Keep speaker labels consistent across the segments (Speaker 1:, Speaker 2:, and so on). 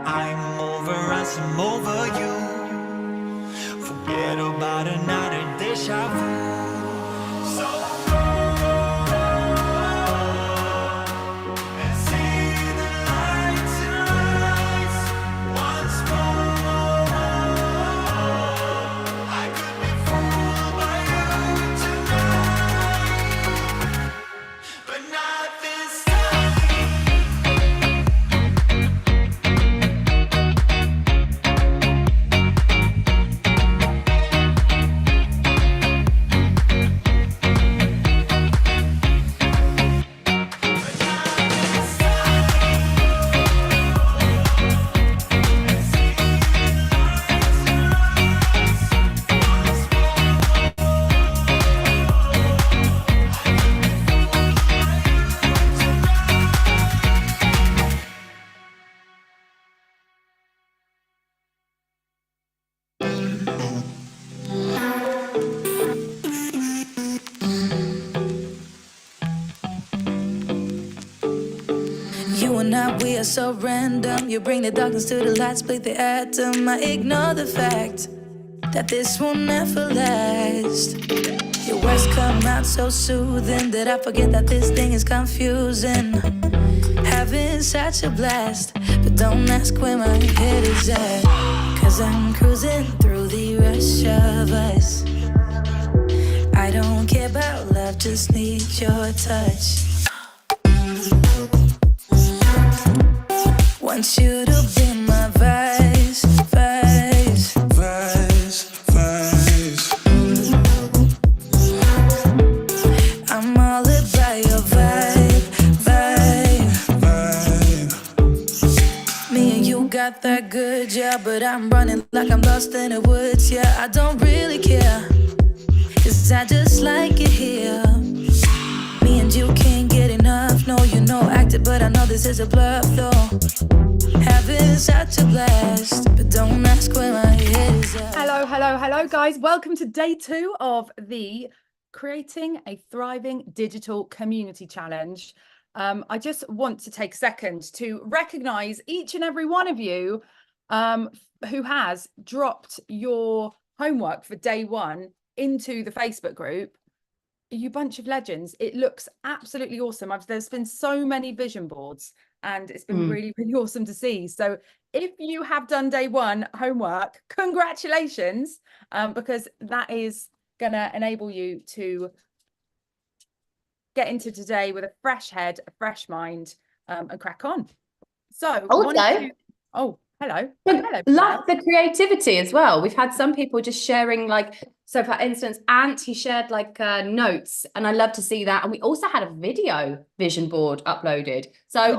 Speaker 1: I'm over us, I'm over you. Forget about another deja vu. So go and see the lights rise once more. I could be fooled by you tonight, but not this time.
Speaker 2: You and I, we are so random. You bring the darkness to the light, split the atom. I ignore the fact that this will never last. Your words come out so soothing that I forget that this thing is confusing. Having such a blast, but don't ask where my head is at. Cause I'm cruising through the rush of us. I don't care about love, just need your touch. Want you to be my vice, vice,
Speaker 3: vice, vice.
Speaker 2: I'm all about your vibe, vibe,
Speaker 3: vibe.
Speaker 2: Me and you got that good, yeah, but I'm running like I'm lost in the woods, yeah. I don't really care, cause I just like it here. Me and you can't get enough, no, you know acted, but I know this is a bluff, though. Having such a blast, but don't ask where my head is at.
Speaker 4: Hello, guys. Welcome to day 2 of the Creating a Thriving Digital Community Challenge. I just want to take a second to recognize each and every one of you who has dropped your homework for day 1 into the Facebook group. You bunch of legends. It looks absolutely awesome. There's been so many vision boards and it's been really, really awesome to see. So if you have done day 1 homework, congratulations, because that is going to enable you to get into today with a fresh head, a fresh mind, and crack on. So hello.
Speaker 5: Love the creativity as well. We've had some people just sharing, like, so for instance, Ant, he shared like notes, and I love to see that. And we also had a video vision board uploaded. So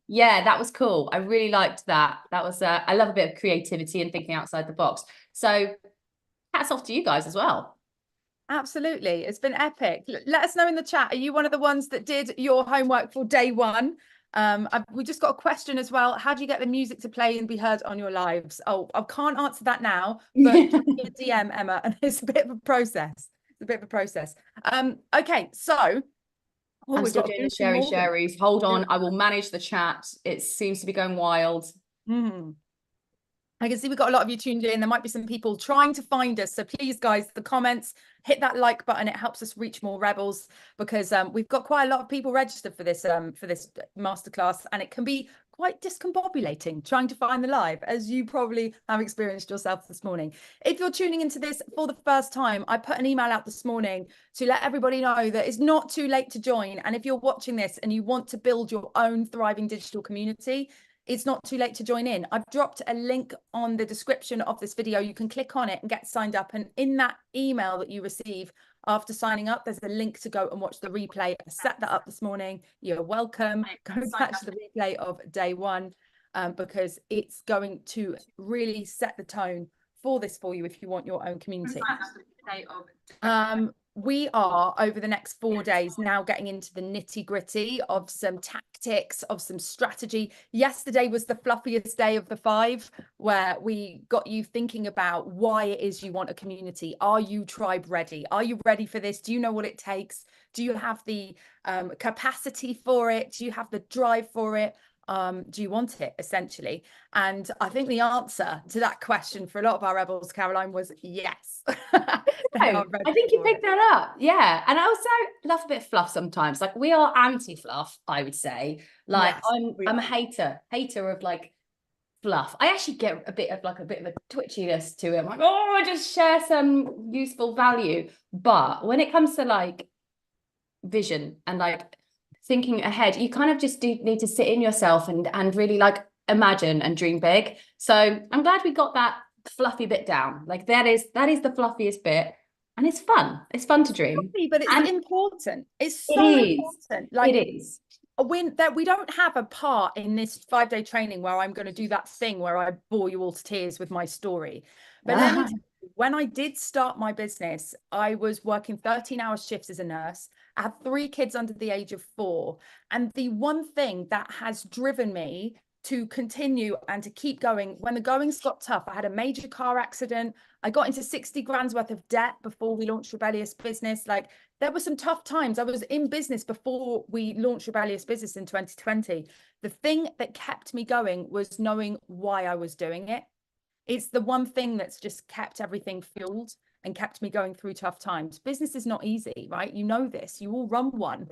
Speaker 5: yeah, that was cool. I really liked that. That was I love a bit of creativity and thinking outside the box. So hats off to you guys as well.
Speaker 4: Absolutely. It's been epic. Let us know in the chat. Are you one of the ones that did your homework for day 1? We just got a question as well. How do you get the music to play and be heard on your lives? Oh, I can't answer that now, but give me a DM, Emma, and it's a bit of a process. Okay, so
Speaker 5: I'm still doing the sharies. Hold on, I will manage the chat. It seems to be going wild.
Speaker 4: I can see we've got a lot of you tuned in. There might be some people trying to find us. So please, guys, the comments, hit that like button. It helps us reach more rebels because we've got quite a lot of people registered for this masterclass, and it can be quite discombobulating trying to find the live, as you probably have experienced yourself this morning. If you're tuning into this for the first time, I put an email out this morning to let everybody know that it's not too late to join. And if you're watching this and you want to build your own thriving digital community, it's not too late to join in. I've dropped a link on the description of this video. You can click on it and get signed up. And in that email that you receive after signing up, there's a link to go and watch the replay. I set that up this morning. You're welcome. Go catch the replay of day 1 because it's going to really set the tone for this for you if you want your own community. We are, over the next 4 days, now getting into the nitty-gritty of some tactics, of some strategy. Yesterday was the fluffiest day of the 5, where we got you thinking about why it is you want a community. Are you tribe ready? Are you ready for this? Do you know what it takes? Do you have the capacity for it? Do you have the drive for it? Do you want it, essentially? And I think the answer to that question for a lot of our rebels, Caroline, was yes. They are ready
Speaker 5: I think you
Speaker 4: for
Speaker 5: picked
Speaker 4: it.
Speaker 5: that up. Yeah. And I also love a bit of fluff sometimes. Like we are anti-fluff, I would say. Like
Speaker 4: Yes, we
Speaker 5: I'm
Speaker 4: are.
Speaker 5: a hater of like fluff. I actually get a bit of a twitchiness to it. I'm like, oh, I just share some useful value. But when it comes to like vision and like thinking ahead, you kind of just do need to sit in yourself and really like imagine and dream big. So I'm glad we got that fluffy bit down. Like that is the fluffiest bit, and it's fun. It's fun to dream.
Speaker 4: But it's
Speaker 5: And
Speaker 4: important. It's
Speaker 5: it
Speaker 4: so
Speaker 5: is.
Speaker 4: important. Like,
Speaker 5: It is.
Speaker 4: we don't have a part in this 5-day training where I'm going to do that thing where I bore you all to tears with my story. But let me tell you, when I did start my business, I was working 13-hour shifts as a nurse. I had 3 kids under the age of 4. And the one thing that has driven me to continue and to keep going, when the goings got tough, I had a major car accident. I got into 60 grand's worth of debt before we launched Rebellious Business. Like, there were some tough times. I was in business before we launched Rebellious Business in 2020. The thing that kept me going was knowing why I was doing it. It's the one thing that's just kept everything fueled and kept me going through tough times. Business is not easy, right? You know this. You all run one.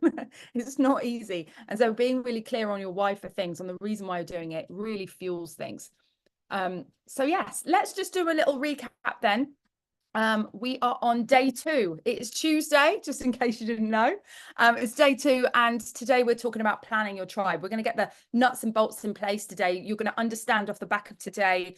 Speaker 4: It's not easy. And so being really clear on your why for things, on the reason why you're doing it, really fuels things. So yes, let's just do a little recap then. We are on day 2. It is Tuesday, just in case you didn't know. It's day 2, and today we're talking about planning your tribe. We're going to get the nuts and bolts in place today. You're going to understand off the back of today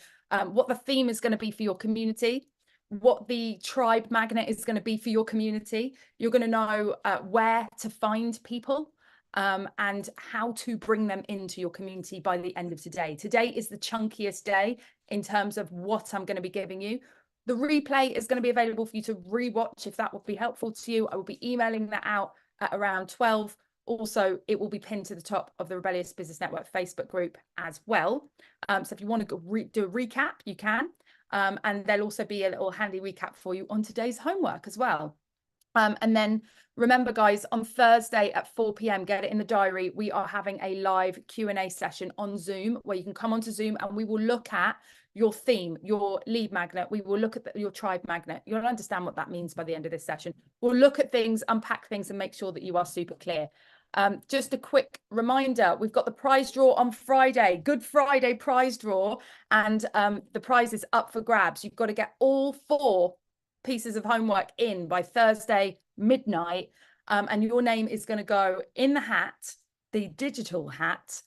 Speaker 4: what the theme is going to be for your community, what the tribe magnet is going to be for your community. You're going to know where to find people and how to bring them into your community by the end of today. Today is the chunkiest day in terms of what I'm going to be giving you. The replay is going to be available for you to rewatch if that would be helpful to you. I will be emailing that out at around 12. Also, it will be pinned to the top of the Rebellious Business Network Facebook group as well. So if you want to do a recap, you can. And there'll also be a little handy recap for you on today's homework as well. And then remember, guys, on Thursday at 4 p.m, get it in the diary. We are having a live Q&A session on Zoom where you can come onto Zoom and we will look at your theme, your lead magnet. We will look at your tribe magnet. You'll understand what that means by the end of this session. We'll look at things, unpack things, and make sure that you are super clear. Just a quick reminder, we've got the prize draw on Friday, Good Friday prize draw, and the prize is up for grabs. You've got to get all 4 pieces of homework in by Thursday midnight, and your name is going to go in the hat, the digital hat,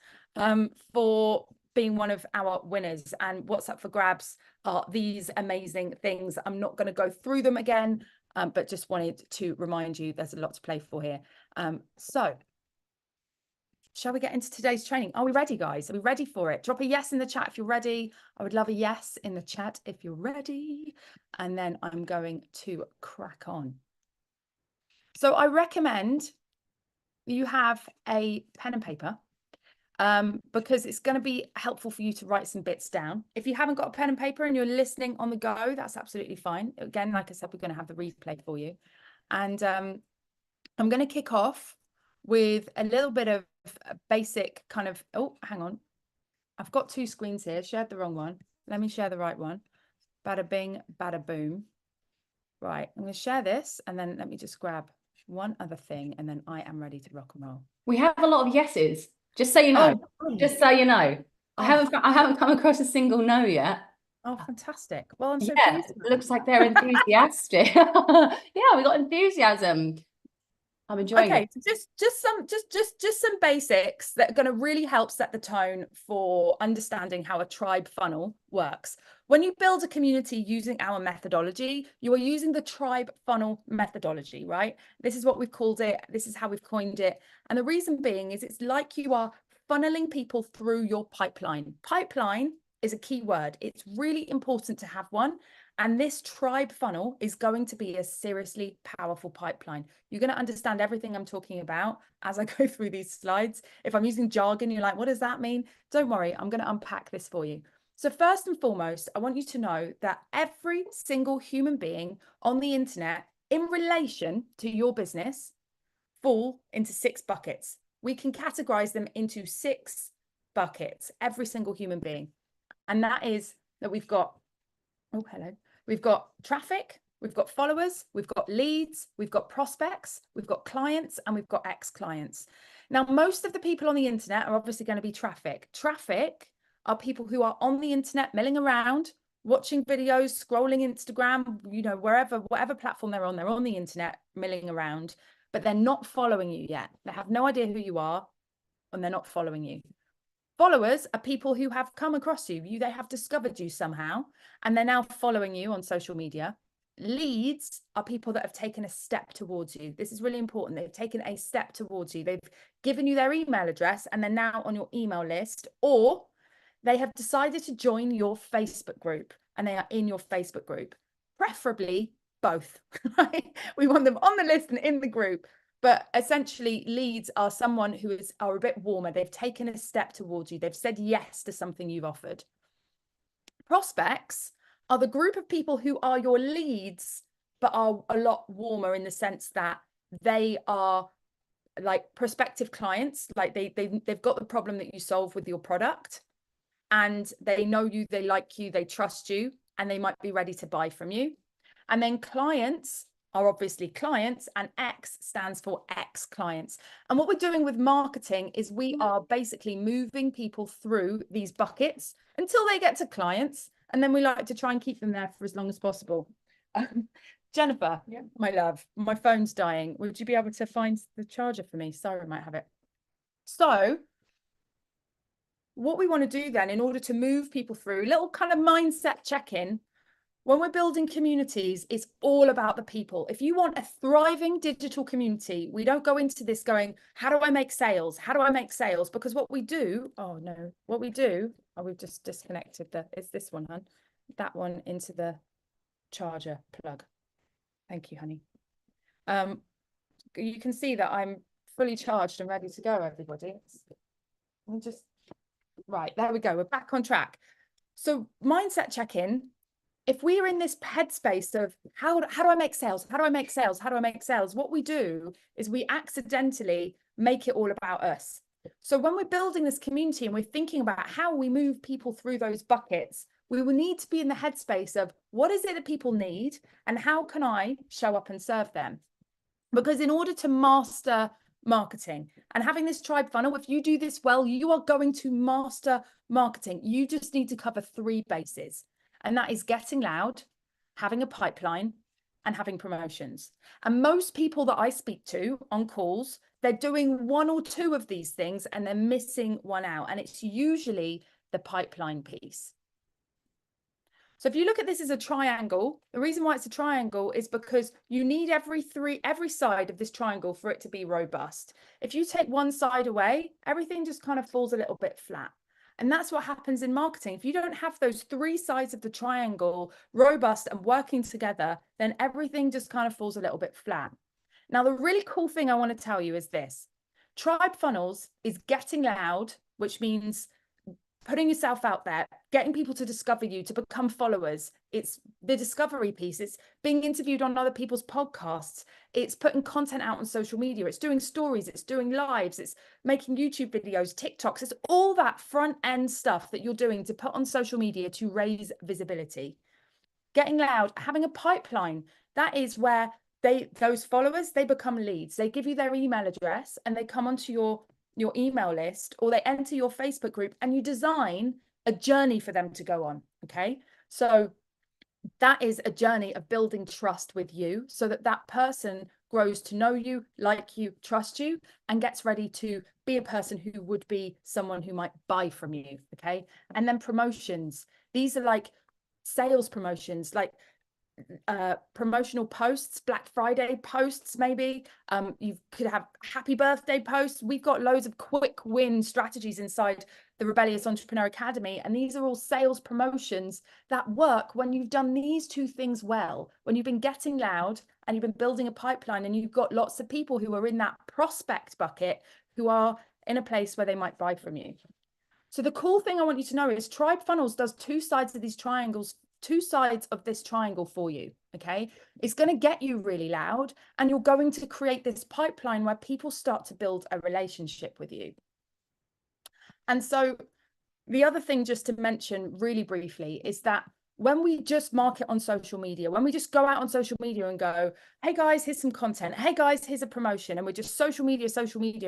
Speaker 4: for being one of our winners. And what's up for grabs are these amazing things. I'm not going to go through them again, but just wanted to remind you there's a lot to play for here. So shall we get into today's training? Are we ready, guys? Are we ready for it? Drop a yes in the chat if you're ready. I would love a yes in the chat if you're ready. And then I'm going to crack on. So I recommend you have a pen and paper because it's going to be helpful for you to write some bits down. If you haven't got a pen and paper and you're listening on the go, that's absolutely fine. Again, like I said, we're going to have the replay for you. And I'm going to kick off with a little bit of a basic kind of, oh, hang on. I've got 2 screens here, shared the wrong one. Let me share the right one. Bada bing, bada boom. Right, I'm going to share this and then let me just grab one other thing and then I am ready to rock and roll.
Speaker 5: We have a lot of yeses, just so you know.
Speaker 4: Oh,
Speaker 5: just so you know. I haven't come across a single no yet.
Speaker 4: Oh, fantastic. Well, I'm so
Speaker 5: Yeah,
Speaker 4: pleased.
Speaker 5: it looks like they're enthusiastic. Yeah, we got enthusiasm. I'm enjoying
Speaker 4: Okay,
Speaker 5: it.
Speaker 4: just some basics that are going to really help set the tone for understanding how a tribe funnel works. When you build a community using our methodology, you are using the tribe funnel methodology, right? This is what we've called it. This is how we've coined it. And the reason being is it's like you are funneling people through your pipeline. Pipeline is a key word. It's really important to have one. And this tribe funnel is going to be a seriously powerful pipeline. You're going to understand everything I'm talking about as I go through these slides. If I'm using jargon, you're like, what does that mean? Don't worry, I'm going to unpack this for you. So first and foremost, I want you to know that every single human being on the internet in relation to your business fall into 6 buckets. We can categorize them into 6 buckets, every single human being. And that is that we've got, oh, hello. We've got traffic, we've got followers, we've got leads, we've got prospects, we've got clients, and we've got ex-clients. Now, most of the people on the internet are obviously going to be traffic. Traffic are people who are on the internet milling around, watching videos, scrolling Instagram, you know, whatever platform they're on the internet milling around, but they're not following you yet. They have no idea who you are, and they're not following you. Followers are people who have come across you. They have discovered you somehow, and they're now following you on social media. Leads are people that have taken a step towards you. This is really important. They've taken a step towards you. They've given you their email address, and they're now on your email list, or they have decided to join your Facebook group, and they are in your Facebook group, preferably both. Right? We want them on the list and in the group. But essentially, leads are someone who are a bit warmer. They've taken a step towards you. They've said yes to something you've offered. Prospects are the group of people who are your leads, but are a lot warmer in the sense that they are like prospective clients. Like they've got the problem that you solve with your product, and they know you, they like you, they trust you, and they might be ready to buy from you. And then clients are obviously clients, and X stands for ex-clients. And what we're doing with marketing is we are basically moving people through these buckets until they get to clients, and then we like to try and keep them there for as long as possible. Jennifer, yeah, my love, my phone's dying. Would you be able to find the charger for me? Sarah might have it. So what we want to do then, in order to move people through, little kind of mindset check-in. When we're building communities, it's all about the people. If you want a thriving digital community, we don't go into this going, how do I make sales? How do I make sales? Because what we do, oh, we've just disconnected it's this one, hun. That one into the charger plug. Thank you, honey. You can see that I'm fully charged and ready to go, everybody. Right, there we go. We're back on track. So mindset check-in. If we are in this headspace of how do I make sales? How do I make sales? How do I make sales? What we do is we accidentally make it all about us. So when we're building this community and we're thinking about how we move people through those buckets, we will need to be in the headspace of what is it that people need and how can I show up and serve them? Because in order to master marketing and having this tribe funnel, if you do this well, you are going to master marketing. You just need to cover 3 bases. And that is getting loud, having a pipeline, and having promotions. And most people that I speak to on calls, they're doing 1 or 2 of these things and they're missing one out. And it's usually the pipeline piece. So if you look at this as a triangle, the reason why it's a triangle is because you need every side of this triangle for it to be robust. If you take one side away, everything just kind of falls a little bit flat. And that's what happens in marketing. If you don't have those 3 sides of the triangle robust and working together, then everything just kind of falls a little bit flat. Now, the really cool thing I want to tell you is this. Tribe funnels is getting loud, which means putting yourself out there, getting people to discover you, to become followers. It's the discovery piece. It's being interviewed on other people's podcasts. It's putting content out on social media. It's doing stories. It's doing lives. It's making YouTube videos, TikToks. It's all that front end stuff that you're doing to put on social media to raise visibility. Getting loud, having a pipeline. That is where those followers, they become leads. They give you their email address and they come onto your email list, or they enter your Facebook group, and you design a journey for them to go on. Okay. So that is a journey of building trust with you so that that person grows to know you, like you, trust you, and gets ready to be a person who would be someone who might buy from you. Okay. And then promotions. These are like sales promotions, like promotional posts, Black Friday posts, maybe you could have happy birthday posts. We've got loads of quick win strategies inside the Rebellious Entrepreneur Academy, and these are all sales promotions that work when you've done these 2 things well, when you've been getting loud and you've been building a pipeline and you've got lots of people who are in that prospect bucket who are in a place where they might buy from you. So the cool thing I want you to know is Tribe Funnels does 2 sides of these triangles, 2 sides of this triangle for you. Okay. It's going to get you really loud, and you're going to create this pipeline where people start to build a relationship with you. And so the other thing just to mention really briefly is that when we just market on social media, when we just go out on social media and go, hey guys, here's some content. Hey guys, here's a promotion. And we're just social media,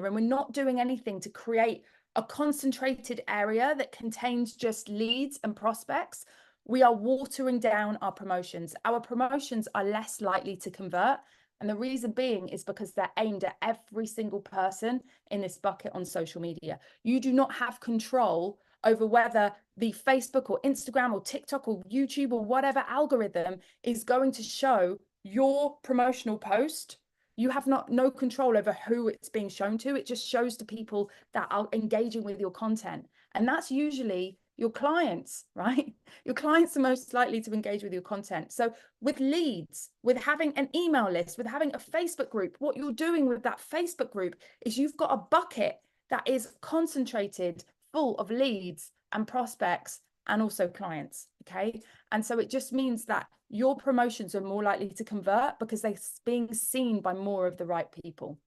Speaker 4: and we're not doing anything to create a concentrated area that contains just leads and prospects, we are watering down our promotions. Our promotions are less likely to convert. And the reason being is because they're aimed at every single person in this bucket on social media. You do not have control over whether the Facebook or Instagram or TikTok or YouTube or whatever algorithm is going to show your promotional post. You have no control over who it's being shown to. It just shows to people that are engaging with your content. And that's usually your clients, right? Your clients are most likely to engage with your content. So with leads, with having an email list, with having a Facebook group, what you're doing with that Facebook group is you've got a bucket that is concentrated, full of leads and prospects and also clients, okay? And so it just means that your promotions are more likely to convert because they're being seen by more of the right people.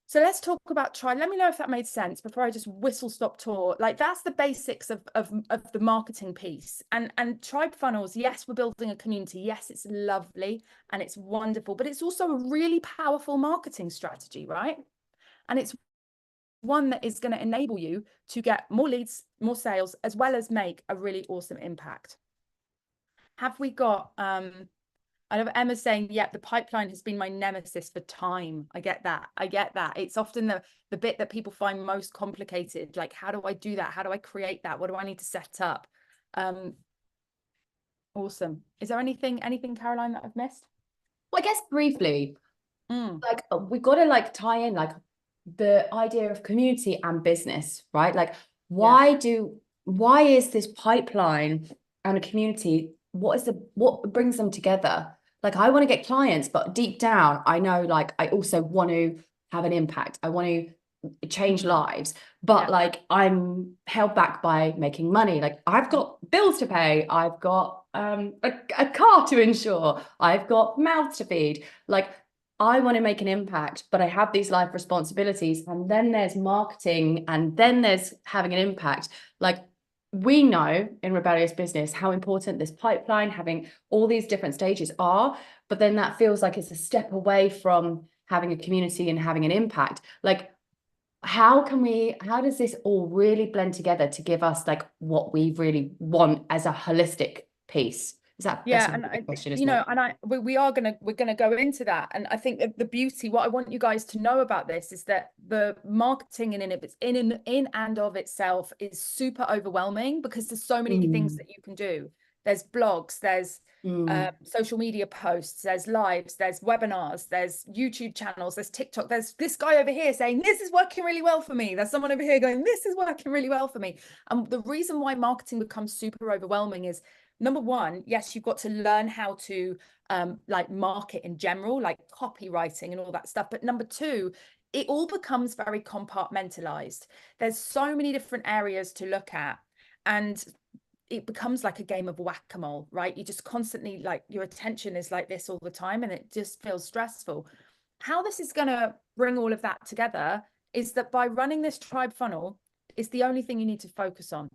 Speaker 4: So let's talk about tribe. Let me know if that made sense before I just whistle stop tour. Like that's the basics of the marketing piece. And tribe funnels, yes, we're building a community. Yes, it's lovely and it's wonderful, but it's also a really powerful marketing strategy, right? And it's one that is going to enable you to get more leads, more sales, as well as make a really awesome impact. Have we got, I know Emma's saying, yeah, the pipeline has been my nemesis for time. I get that. It's often the bit that people find most complicated. Like, how do I do that? How do I create that? What do I need to set up? Awesome. Is there anything, Caroline, that I've missed?
Speaker 5: Well, I guess briefly, like we've got to like tie in like the idea of community and business, right? Like why is this pipeline and a community, what brings them together? Like I want to get clients, but deep down I know like I also want to have an impact. I want to change lives, but like I'm held back by making money. Like I've got bills to pay, I've got a car to insure, I've got mouths to feed. Like I want to make an impact, but I have these life responsibilities. And then there's marketing, and then there's having an impact. Like we know in Rebellious Business how important this pipeline, having all these different stages are, but then that feels like it's a step away from having a community and having an impact. Like how does this all really blend together to give us like what we really want as a holistic piece? Question,
Speaker 4: you know, and we're gonna go into that. And I think that the beauty, what I want you guys to know about this is that the marketing in and of itself is super overwhelming because there's so many things that you can do. There's blogs, there's social media posts, there's lives, there's webinars, there's YouTube channels, there's TikTok, there's this guy over here saying this is working really well for me, there's someone over here going this is working really well for me. And the reason why marketing becomes super overwhelming is, number one, yes, you've got to learn how to like market in general, like copywriting and all that stuff. But number two, it all becomes very compartmentalized. There's so many different areas to look at, and it becomes like a game of whack-a-mole, right? You just constantly, like, your attention is like this all the time, and it just feels stressful. How this is going to bring all of that together is that by running this tribe funnel, is the only thing you need to focus on.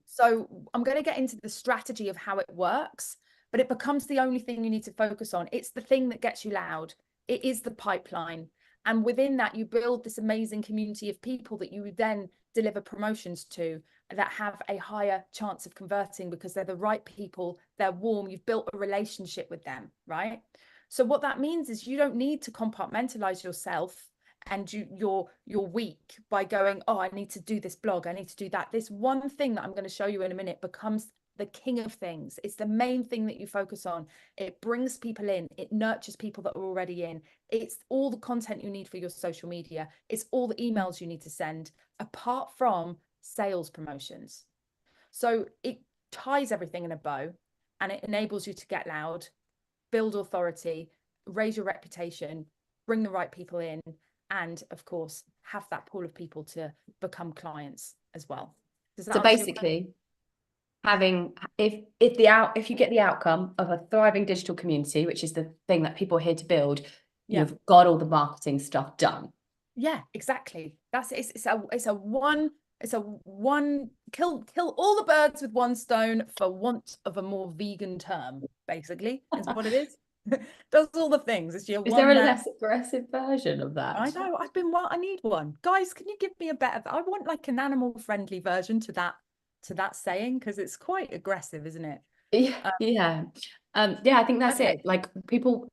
Speaker 4: So I'm going to get into the strategy of how it works, but it becomes the only thing you need to focus on. It's the thing that gets you loud. It is the pipeline. And within that, you build this amazing community of people that you then deliver promotions to that have a higher chance of converting because they're the right people. They're warm. You've built a relationship with them, right? So what that means is you don't need to compartmentalize yourself and you're weak by going, oh, I need to do this blog, I need to do that. This one thing that I'm going to show you in a minute becomes the king of things. It's the main thing that you focus on. It brings people in, it nurtures people that are already in. It's all the content you need for your social media. It's all the emails you need to send, apart from sales promotions. So it ties everything in a bow, and it enables you to get loud, build authority, raise your reputation, bring the right people in, and of course have that pool of people to become clients as well.
Speaker 5: So basically having, if you get the outcome of a thriving digital community, which is the thing that people are here to build, you've got all the marketing stuff done.
Speaker 4: Yeah, exactly. It's a one it's a one kill all the birds with one stone, for want of a more vegan term, basically, is what it is. Does all the things. It's your
Speaker 5: Is
Speaker 4: one
Speaker 5: there a
Speaker 4: man.
Speaker 5: less aggressive version of that?
Speaker 4: I know. I need one. Guys, can you give me a better? I want like an animal friendly version to that saying, because it's quite aggressive, isn't it?
Speaker 5: Yeah. I think that's
Speaker 4: Okay.
Speaker 5: it. Like people,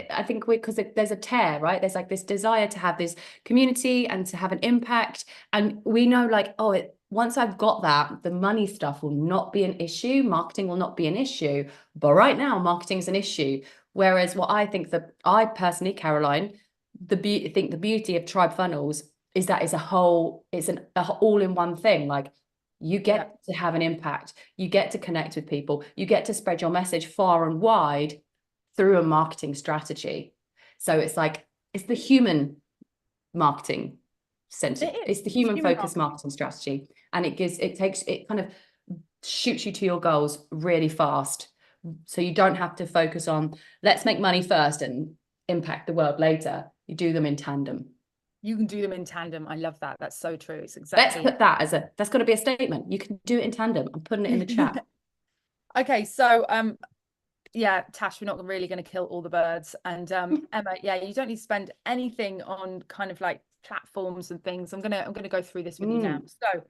Speaker 5: I think because there's a tear, right? There's like this desire to have this community and to have an impact. And we know like, oh, once I've got that, the money stuff will not be an issue. Marketing will not be an issue. But right now, marketing is an issue. Whereas what I personally, Caroline, think the beauty of Tribe Funnels is that it's an all-in-one thing. Like you get to have an impact, you get to connect with people, you get to spread your message far and wide through a marketing strategy. So it's like, it's the human marketing center. It's the human focused marketing strategy. And it kind of shoots you to your goals really fast. So you don't have to focus on, let's make money first and impact the world later. You do them in tandem.
Speaker 4: You can do them in tandem. I love that. That's so true. It's exactly.
Speaker 5: Let's put that that's got to be a statement. You can do it in tandem. I'm putting it in the chat.
Speaker 4: Okay, so yeah, Tash, we're not really going to kill all the birds. And Emma, yeah, you don't need to spend anything on kind of like platforms and things. I'm gonna go through this with you now. So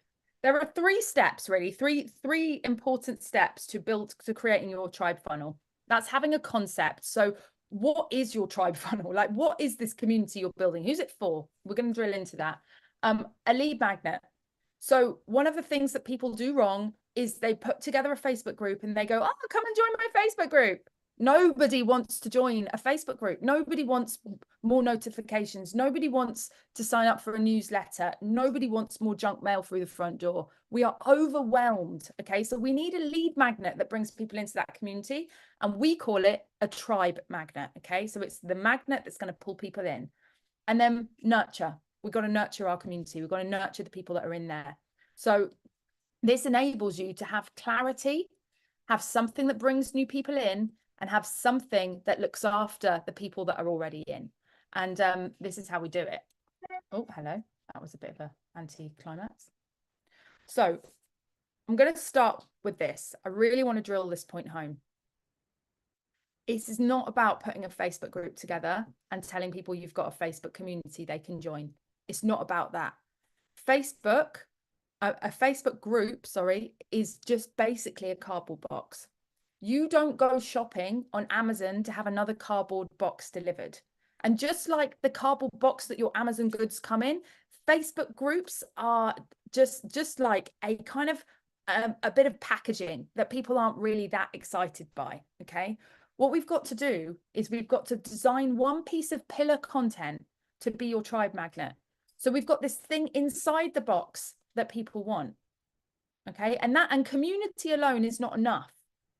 Speaker 4: there are 3 steps, really, three important steps to creating your tribe funnel. That's having a concept. So what is your tribe funnel? Like, what is this community you're building? Who's it for? We're going to drill into that. A lead magnet. So one of the things that people do wrong is they put together a Facebook group and they go, oh, come and join my Facebook group. Nobody wants to join a Facebook group. Nobody wants more notifications. Nobody wants to sign up for a newsletter. Nobody wants more junk mail through the front door. We are overwhelmed. Okay, so we need a lead magnet that brings people into that community, and we call it a tribe magnet. Okay, so it's the magnet that's going to pull people in. And then nurture. We've got to nurture our community. We've got to nurture the people that are in there. So this enables you to have clarity, have something that brings new people in, and have something that looks after the people that are already in. And this is how we do it. Oh, hello. That was a bit of an anti-climax. So I'm going to start with this. I really want to drill this point home. This is not about putting a Facebook group together and telling people you've got a Facebook community they can join. It's not about that. Facebook, a Facebook group, sorry, is just basically a cardboard box. You don't go shopping on Amazon to have another cardboard box delivered. And just like the cardboard box that your Amazon goods come in, Facebook groups are just like a kind of a bit of packaging that people aren't really that excited by. Okay. What we've got to do is we've got to design one piece of pillar content to be your tribe magnet. So we've got this thing inside the box that people want. Okay. And community alone is not enough.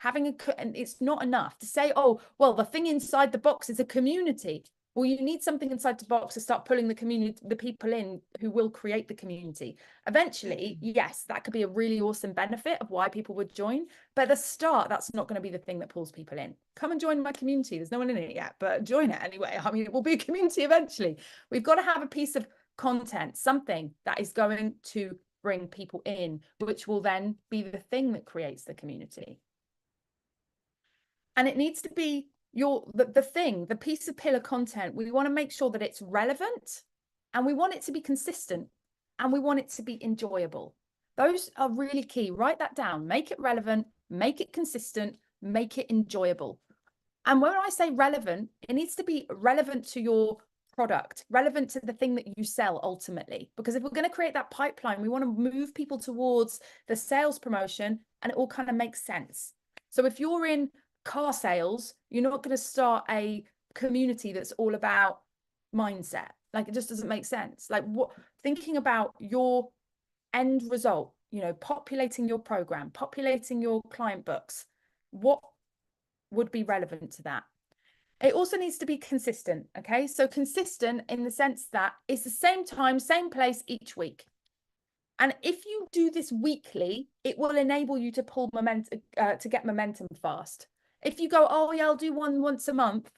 Speaker 4: It's not enough to say, oh, well, the thing inside the box is a community. Well, you need something inside the box to start pulling the people in who will create the community. Eventually, yes, that could be a really awesome benefit of why people would join. But at the start, that's not going to be the thing that pulls people in. Come and join my community. There's no one in it yet, but join it anyway. I mean, it will be a community eventually. We've got to have a piece of content, something that is going to bring people in, which will then be the thing that creates the community. And it needs to be the piece of pillar content. We want to make sure that it's relevant, and we want it to be consistent, and we want it to be enjoyable. Those are really key. Write that down. Make it relevant, make it consistent, make it enjoyable. And when I say relevant, it needs to be relevant to your product, relevant to the thing that you sell ultimately. Because if we're going to create that pipeline, we want to move people towards the sales promotion, and it all kind of makes sense. So if you're in car sales, you're not going to start a community that's all about mindset. Like, it just doesn't make sense. Like, thinking about your end result, populating your program, populating your client books, what would be relevant to that? It also needs to be consistent. Okay, so consistent in the sense that it's the same time, same place each week. And if you do this weekly, it will enable you to pull momentum, to get momentum fast. If you go, oh yeah, I'll do one once a month,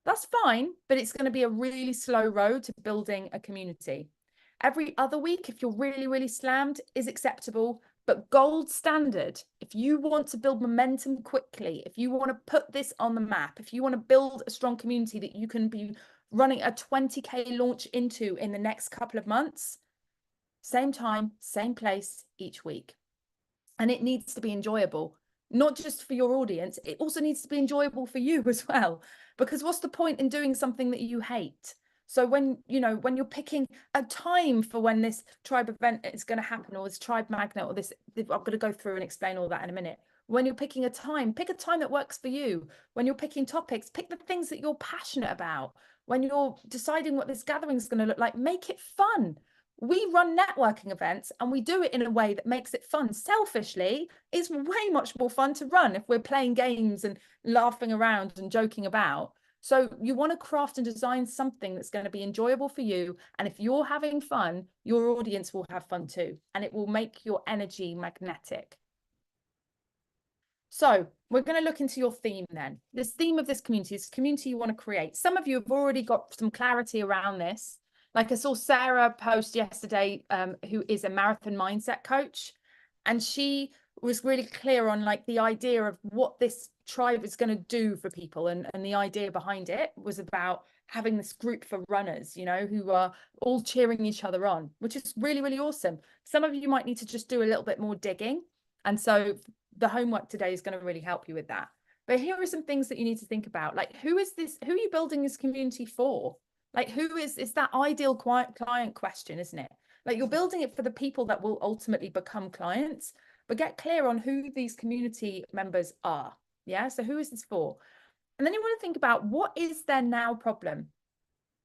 Speaker 4: that's fine, but it's going to be a really slow road to building a community. Every other week, if you're really, really slammed, is acceptable. But gold standard, if you want to build momentum quickly, if you want to put this on the map, if you want to build a strong community that you can be running a 20K launch into in the next couple of months, same time, same place each week. And it needs to be enjoyable, not just for your audience. It also needs to be enjoyable for you as well, because what's the point in doing something that you hate? So when you're picking a time for when this tribe event is going to happen, or this tribe magnet, or this, I'm going to go through and explain all that in a minute. When you're picking a time, pick a time that works for you. When you're picking topics, pick the things that you're passionate about. When you're deciding what this gathering is going to look like, make it fun. We run networking events and we do it in a way that makes it fun. Selfishly, it's way much more fun to run if we're playing games and laughing around and joking about. So you want to craft and design something that's going to be enjoyable for you. And if you're having fun, your audience will have fun too. And it will make your energy magnetic. So we're going to look into your theme then. This theme of this community you want to create. Some of you have already got some clarity around this. Like I saw Sarah post yesterday, who is a marathon mindset coach, and she was really clear on like the idea of what this tribe is going to do for people, and the idea behind it was about having this group for runners, who are all cheering each other on, which is really, really awesome. Some of you might need to just do a little bit more digging, and so the homework today is going to really help you with that. But here are some things that you need to think about. Like, who are you building this community for? Like, it's that ideal client question, isn't it? Like, you're building it for the people that will ultimately become clients, but get clear on who these community members are. Yeah. So who is this for? And then you want to think about, what is their now problem?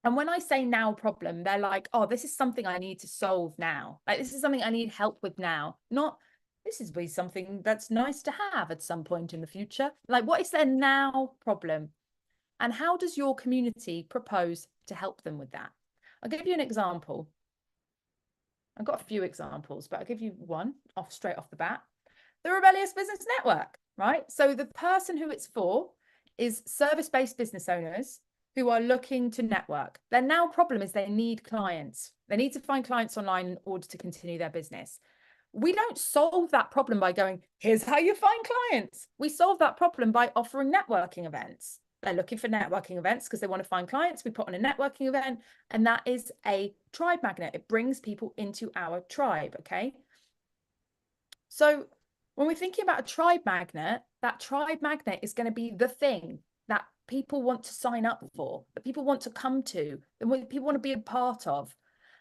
Speaker 4: And when I say now problem, they're like, oh, this is something I need to solve now. Like, this is something I need help with now. Not, this is something that's nice to have at some point in the future. Like, what is their now problem? And how does your community propose to help them with that? I'll give you an example. I've got a few examples, but I'll give you one straight off the bat. The Rebellious Business Network, right? So the person who it's for is service-based business owners who are looking to network. Their now problem is they need clients. They need to find clients online in order to continue their business. We don't solve that problem by going, here's how you find clients. We solve that problem by offering networking events. They're looking for networking events because they want to find clients. We put on a networking event, and that is a tribe magnet. It brings people into our tribe, okay? So when we're thinking about a tribe magnet, that tribe magnet is going to be the thing that people want to sign up for, that people want to come to, that people want to be a part of.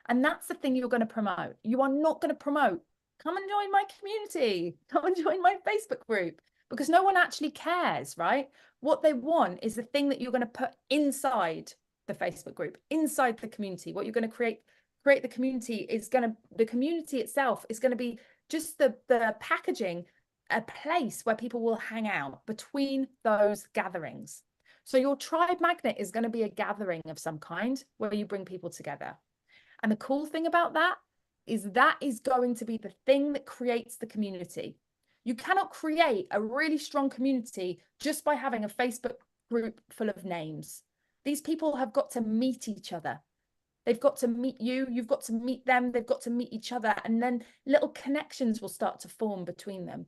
Speaker 4: And that's the thing you're going to promote. You are not going to promote, come and join my community, come and join my Facebook group, because no one actually cares, right? What they want is the thing that you're going to put inside the Facebook group, inside the community. What you're going to create the community is the community itself is going to be just the packaging, a place where people will hang out between those gatherings. So your tribe magnet is going to be a gathering of some kind where you bring people together. And the cool thing about that is going to be the thing that creates the community. You cannot create a really strong community just by having a Facebook group full of names. These people have got to meet each other. They've got to meet you. You've got to meet them. They've got to meet each other. And then little connections will start to form between them.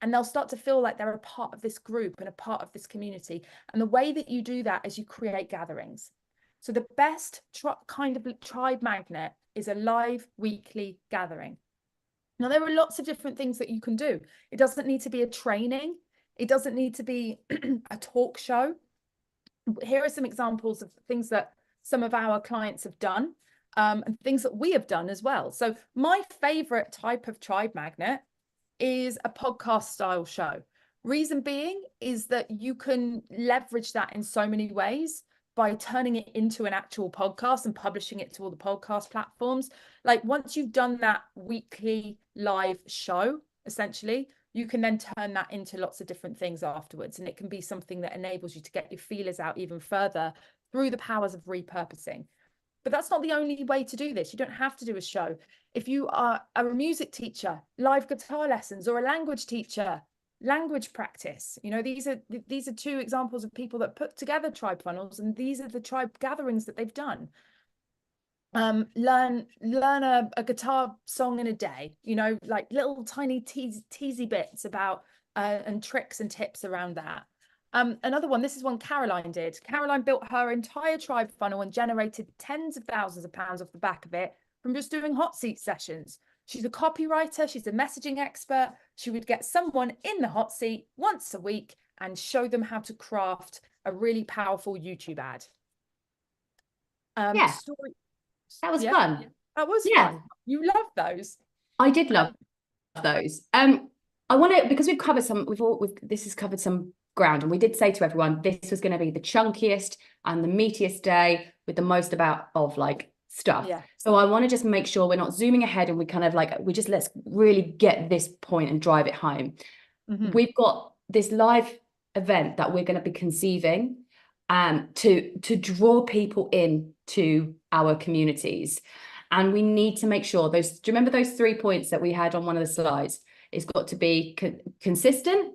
Speaker 4: And they'll start to feel like they're a part of this group and a part of this community. And the way that you do that is you create gatherings. So the best kind of tribe magnet is a live weekly gathering. Now, there are lots of different things that you can do. It doesn't need to be a training. It doesn't need to be a talk show. Here are some examples of things that some of our clients have done, and things that we have done as well. So my favorite type of tribe magnet is a podcast style show. Reason being is that you can leverage that in so many ways by turning it into an actual podcast and publishing it to all the podcast platforms. Like, once you've done that weekly live show, essentially, you can then turn that into lots of different things afterwards. And it can be something that enables you to get your feelers out even further through the powers of repurposing. But that's not the only way to do this. You don't have to do a show. If you are a music teacher, live guitar lessons, or a language teacher, language practice, these are two examples of people that put together tribe funnels, and these are the tribe gatherings that they've done. learn a guitar song in a day, you know, like little tiny teasy bits about and tricks and tips around that. Another one, this is one Caroline did. Caroline built her entire tribe funnel and generated tens of thousands of pounds off the back of it from just doing hot seat sessions. She's a copywriter, she's a messaging expert. She would get someone in the hot seat once a week and show them how to craft a really powerful YouTube ad.
Speaker 5: Yeah,
Speaker 4: Story.
Speaker 5: that was
Speaker 4: Yeah,
Speaker 5: fun.
Speaker 4: that was
Speaker 5: Yeah,
Speaker 4: fun. You love those.
Speaker 5: I did love those. I want to, because we've covered some, this has covered some ground, and we did say to everyone this was going to be the chunkiest and the meatiest day with the most of like stuff.
Speaker 4: Yeah.
Speaker 5: So I want to just make sure we're not zooming ahead, and we kind of like, let's really get this point and drive it home. We've got this live event that we're going to be conceiving to draw people in to our communities. And we need to make sure do you remember those 3 points that we had on one of the slides? It's got to be consistent,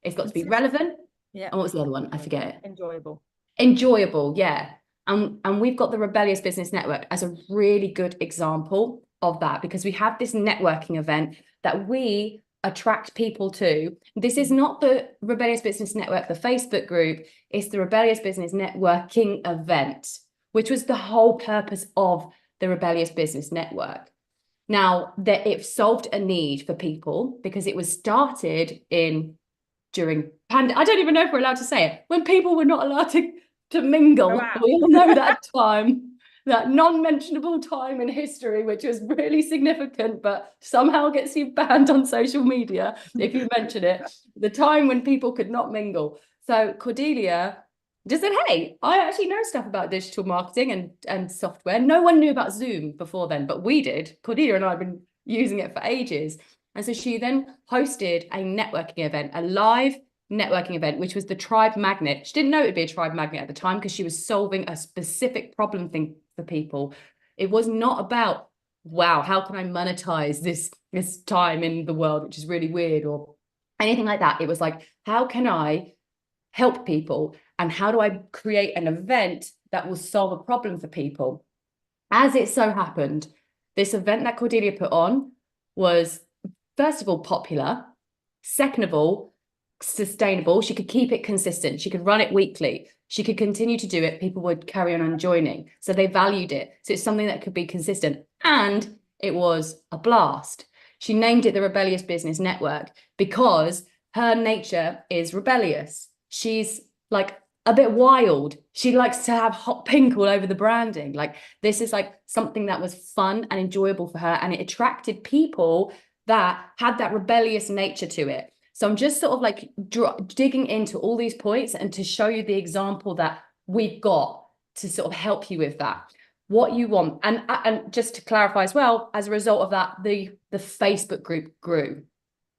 Speaker 5: it's got to be relevant.
Speaker 4: Yeah.
Speaker 5: And what was the other one? I forget it.
Speaker 4: Enjoyable.
Speaker 5: Yeah. And we've got the Rebellious Business Network as a really good example of that, because we have this networking event that we attract people to. This is not the Rebellious Business Network, the Facebook group, it's the Rebellious Business Networking event, which was the whole purpose of the Rebellious Business Network. Now, that it solved a need for people because it was started during I don't even know if we're allowed to say it, when people were not allowed to mingle. We all know that time, that non-mentionable time in history, which was really significant, but somehow gets you banned on social media if you mention it. The time when people could not mingle. So Cordelia just said, hey, I actually know stuff about digital marketing and software. No one knew about Zoom before then, but we did. Cordelia and I have been using it for ages. And so she then hosted a networking event, a live networking event, which was the Tribe Magnet. She didn't know it would be a Tribe Magnet at the time because she was solving a specific problem thing for people. It was not about, wow, how can I monetize this time in the world, which is really weird, or anything like that. It was like, how can I help people, and how do I create an event that will solve a problem for people? As it so happened, this event that Cordelia put on was, first of all, popular. Second of all, sustainable. She could keep it consistent. She could run it weekly. She could continue to do it. People would carry on joining. So they valued it. So it's something that could be consistent. And it was a blast. She named it the Rebellious Business Network because her nature is rebellious. She's like a bit wild. She likes to have hot pink all over the branding. Like, this is like something that was fun and enjoyable for her. And it attracted people that had that rebellious nature to it. So I'm just sort of like digging into all these points and to show you the example that we've got to sort of help you with that, what you want. And just to clarify as well, as a result of that, the Facebook group grew.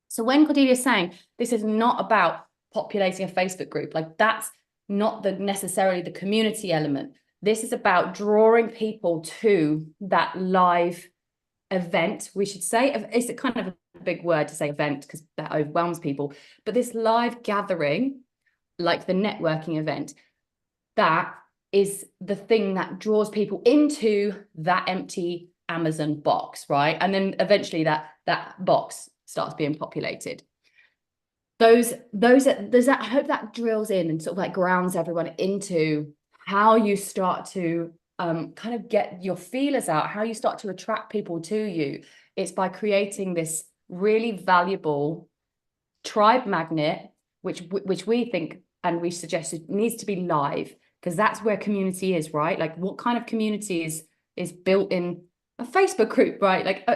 Speaker 5: So when Cordelia is saying this is not about populating a Facebook group, like that's not necessarily the community element. This is about drawing people to that live event, we should say. It's a kind of a big word to say event because that overwhelms people, but this live gathering, like the networking event, that is the thing that draws people into that empty Amazon box, right? And then eventually that box starts being populated. I hope that drills in and sort of like grounds everyone into how you start to kind of get your feelers out, how you start to attract people to you. It's by creating this really valuable tribe magnet, which we think and we suggest it needs to be live, because that's where community is, right? Like, what kind of community is built in a Facebook group, right? Like,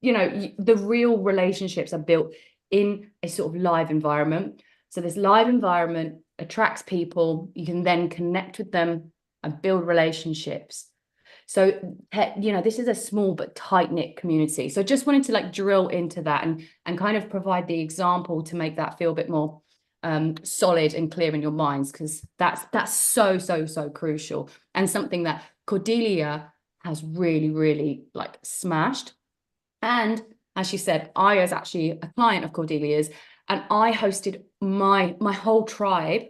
Speaker 5: you know, the real relationships are built in a sort of live environment. So this live environment attracts people. You can then connect with them and build relationships. So, you know, this is a small but tight-knit community. So just wanted to like drill into that and kind of provide the example to make that feel a bit more solid and clear in your minds, because that's so crucial, and something that Cordelia has really like smashed. And as she said, I was actually a client of Cordelia's, and I hosted my whole tribe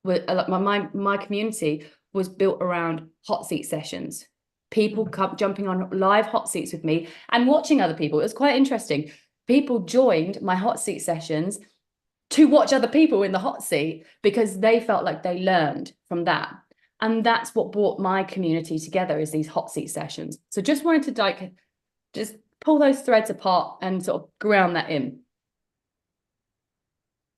Speaker 5: with my community was built around hot seat sessions. people jumping on live hot seats with me and watching other people. It was quite interesting. People joined my hot seat sessions to watch other people in the hot seat because they felt like they learned from that. And that's what brought my community together, is these hot seat sessions. So just wanted to like just pull those threads apart and sort of ground that in.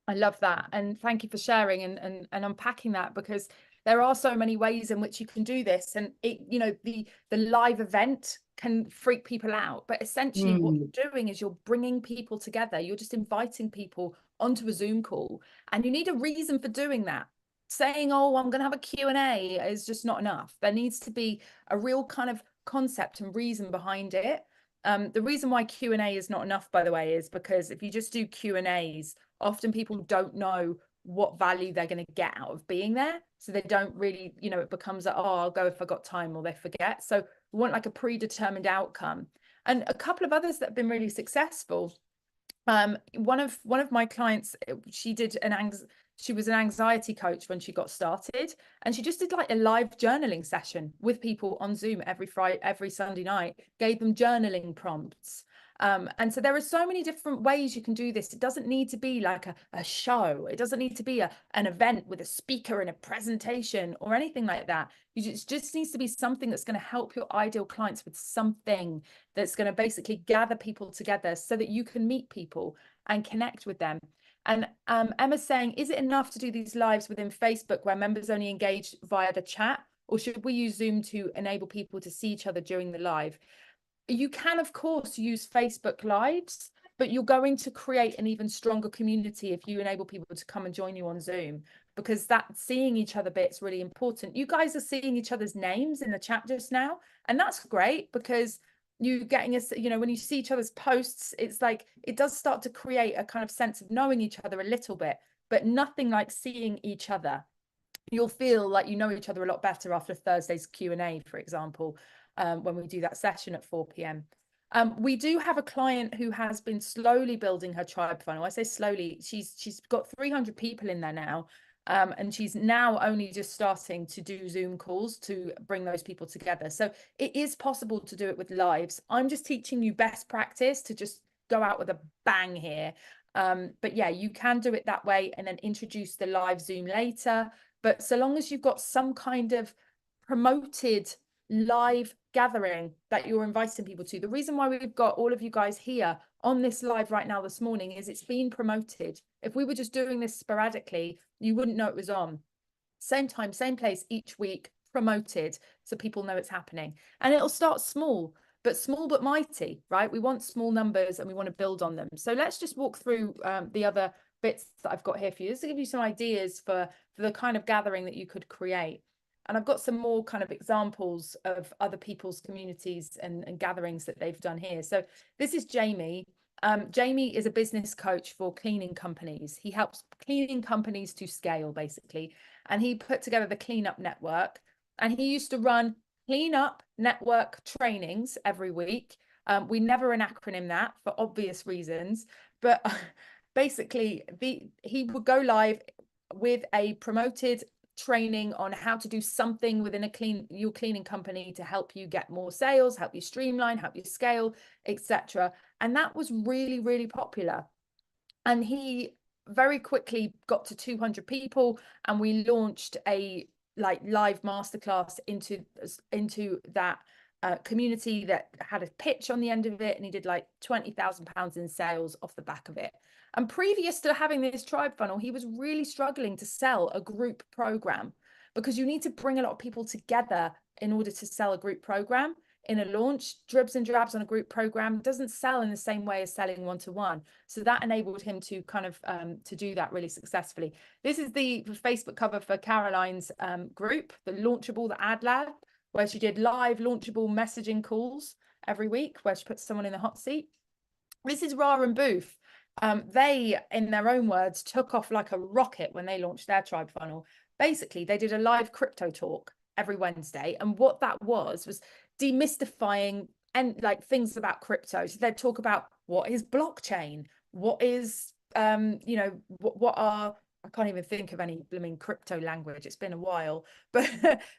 Speaker 4: I love that. And thank you for sharing and unpacking that, because there are so many ways in which you can do this. And it, you know, the live event can freak people out, but essentially what you're doing is you're bringing people together. You're just inviting people onto a Zoom call, and you need a reason for doing that. Saying, oh, I'm going to have a Q&A is just not enough. There needs to be a real kind of concept and reason behind it. The reason why Q&A is not enough, by the way, is because if you just do Q&As, often people don't know what value they're going to get out of being there. So they don't really, you know, it becomes like, oh, I'll go if I got time, or they forget. So we want like a predetermined outcome. And a couple of others that have been really successful. One of my clients, she was an anxiety coach when she got started, and she just did like a live journaling session with people on Zoom every Sunday night, gave them journaling prompts. And so there are so many different ways you can do this. It doesn't need to be like a show. It doesn't need to be an event with a speaker and a presentation or anything like that. Just needs to be something that's going to help your ideal clients with something that's going to basically gather people together so that you can meet people and connect with them. And Emma's saying, is it enough to do these lives within Facebook where members only engage via the chat, or should we use Zoom to enable people to see each other during the live? You can, of course, use Facebook Lives, but you're going to create an even stronger community if you enable people to come and join you on Zoom, because that seeing each other bit's really important. You guys are seeing each other's names in the chat just now, and that's great, because you getting us, you know, when you see each other's posts, it's like it does start to create a kind of sense of knowing each other a little bit, but nothing like seeing each other. You'll feel like you know each other a lot better after Thursday's Q&A, for example, when we do that session at 4 p.m. We do have a client who has been slowly building her tribe funnel. I say slowly, she's got 300 people in there now. And she's now only just starting to do Zoom calls to bring those people together. So it is possible to do it with lives. I'm just teaching you best practice to just go out with a bang here. But yeah, you can do it that way and then introduce the live Zoom later. But so long as you've got some kind of promoted live gathering that you're inviting people to. The reason why we've got all of you guys here on this live right now this morning is it's been promoted. If we were just doing this sporadically, you wouldn't know it was on. Same time, same place each week, promoted, so people know it's happening. And it'll start small but mighty, right? We want small numbers and we want to build on them. So let's just walk through the other bits that I've got here for you, just to give you some ideas for the kind of gathering that you could create. And I've got some more kind of examples of other people's communities and gatherings that they've done here. So this is Jamie. Jamie is a business coach for cleaning companies. He helps cleaning companies to scale, basically. And he put together the Cleanup Network. And he used to run Cleanup Network trainings every week. We never an acronym that for obvious reasons. But basically, he would go live with a promoted training on how to do something within your cleaning company to help you get more sales, help you streamline, help you scale, etc. And that was really, really popular. And he very quickly got to 200 people, and we launched a live masterclass into that community that had a pitch on the end of it, and he did like £20,000 in sales off the back of it. And previous to having this tribe funnel, he was really struggling to sell a group program, because you need to bring a lot of people together in order to sell a group program. In a launch, dribs and drabs on a group program doesn't sell in the same way as selling one-to-one. So that enabled him to kind of to do that really successfully. This is the Facebook cover for Caroline's group, the Launchable, the Ad Lab, where she did live launchable messaging calls every week, where she put someone in the hot seat. This is Ra and Booth. They, in their own words, took off like a rocket when they launched their tribe funnel. Basically, they did a live crypto talk every Wednesday. And what that was demystifying and like things about crypto. So they'd talk about what is blockchain, what is, what are I can't even think of any blooming crypto language. It's been a while, but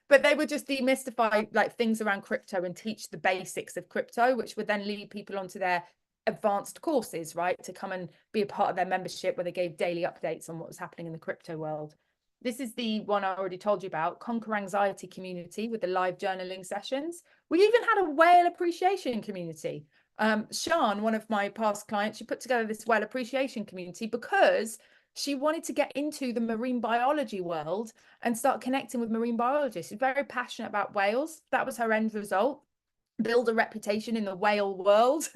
Speaker 4: but they would just demystify like things around crypto and teach the basics of crypto, which would then lead people onto their advanced courses, right, to come and be a part of their membership where they gave daily updates on what was happening in the crypto world. This is the one I already told you about, Conquer Anxiety community with the live journaling sessions. We even had a whale appreciation community. Sian, one of my past clients, she put together this whale appreciation community because she wanted to get into the marine biology world and start connecting with marine biologists. She's very passionate about whales. That was her end result. Build a reputation in the whale world.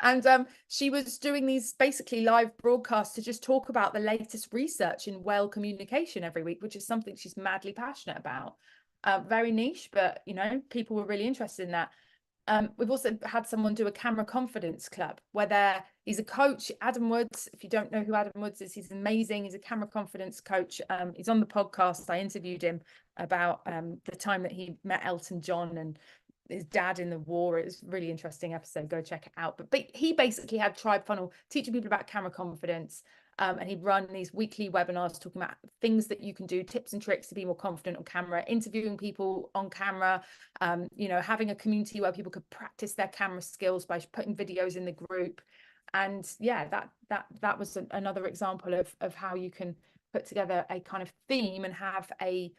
Speaker 4: And she was doing these basically live broadcasts to just talk about the latest research in whale communication every week, which is something she's madly passionate about. Very niche, but you know, people were really interested in that. We've also had someone do a camera confidence club where he's a coach, Adam Woods. If you don't know who Adam Woods is, he's amazing. He's a camera confidence coach. He's on the podcast. I interviewed him about the time that he met Elton John and his dad in the war. It was a really interesting episode. Go check it out. But he basically had Tribe Funnel teaching people about camera confidence. And he'd run these weekly webinars talking about things that you can do, tips and tricks to be more confident on camera, interviewing people on camera, you know, having a community where people could practice their camera skills by putting videos in the group. And yeah, that was another example of how you can put together a kind of theme and have a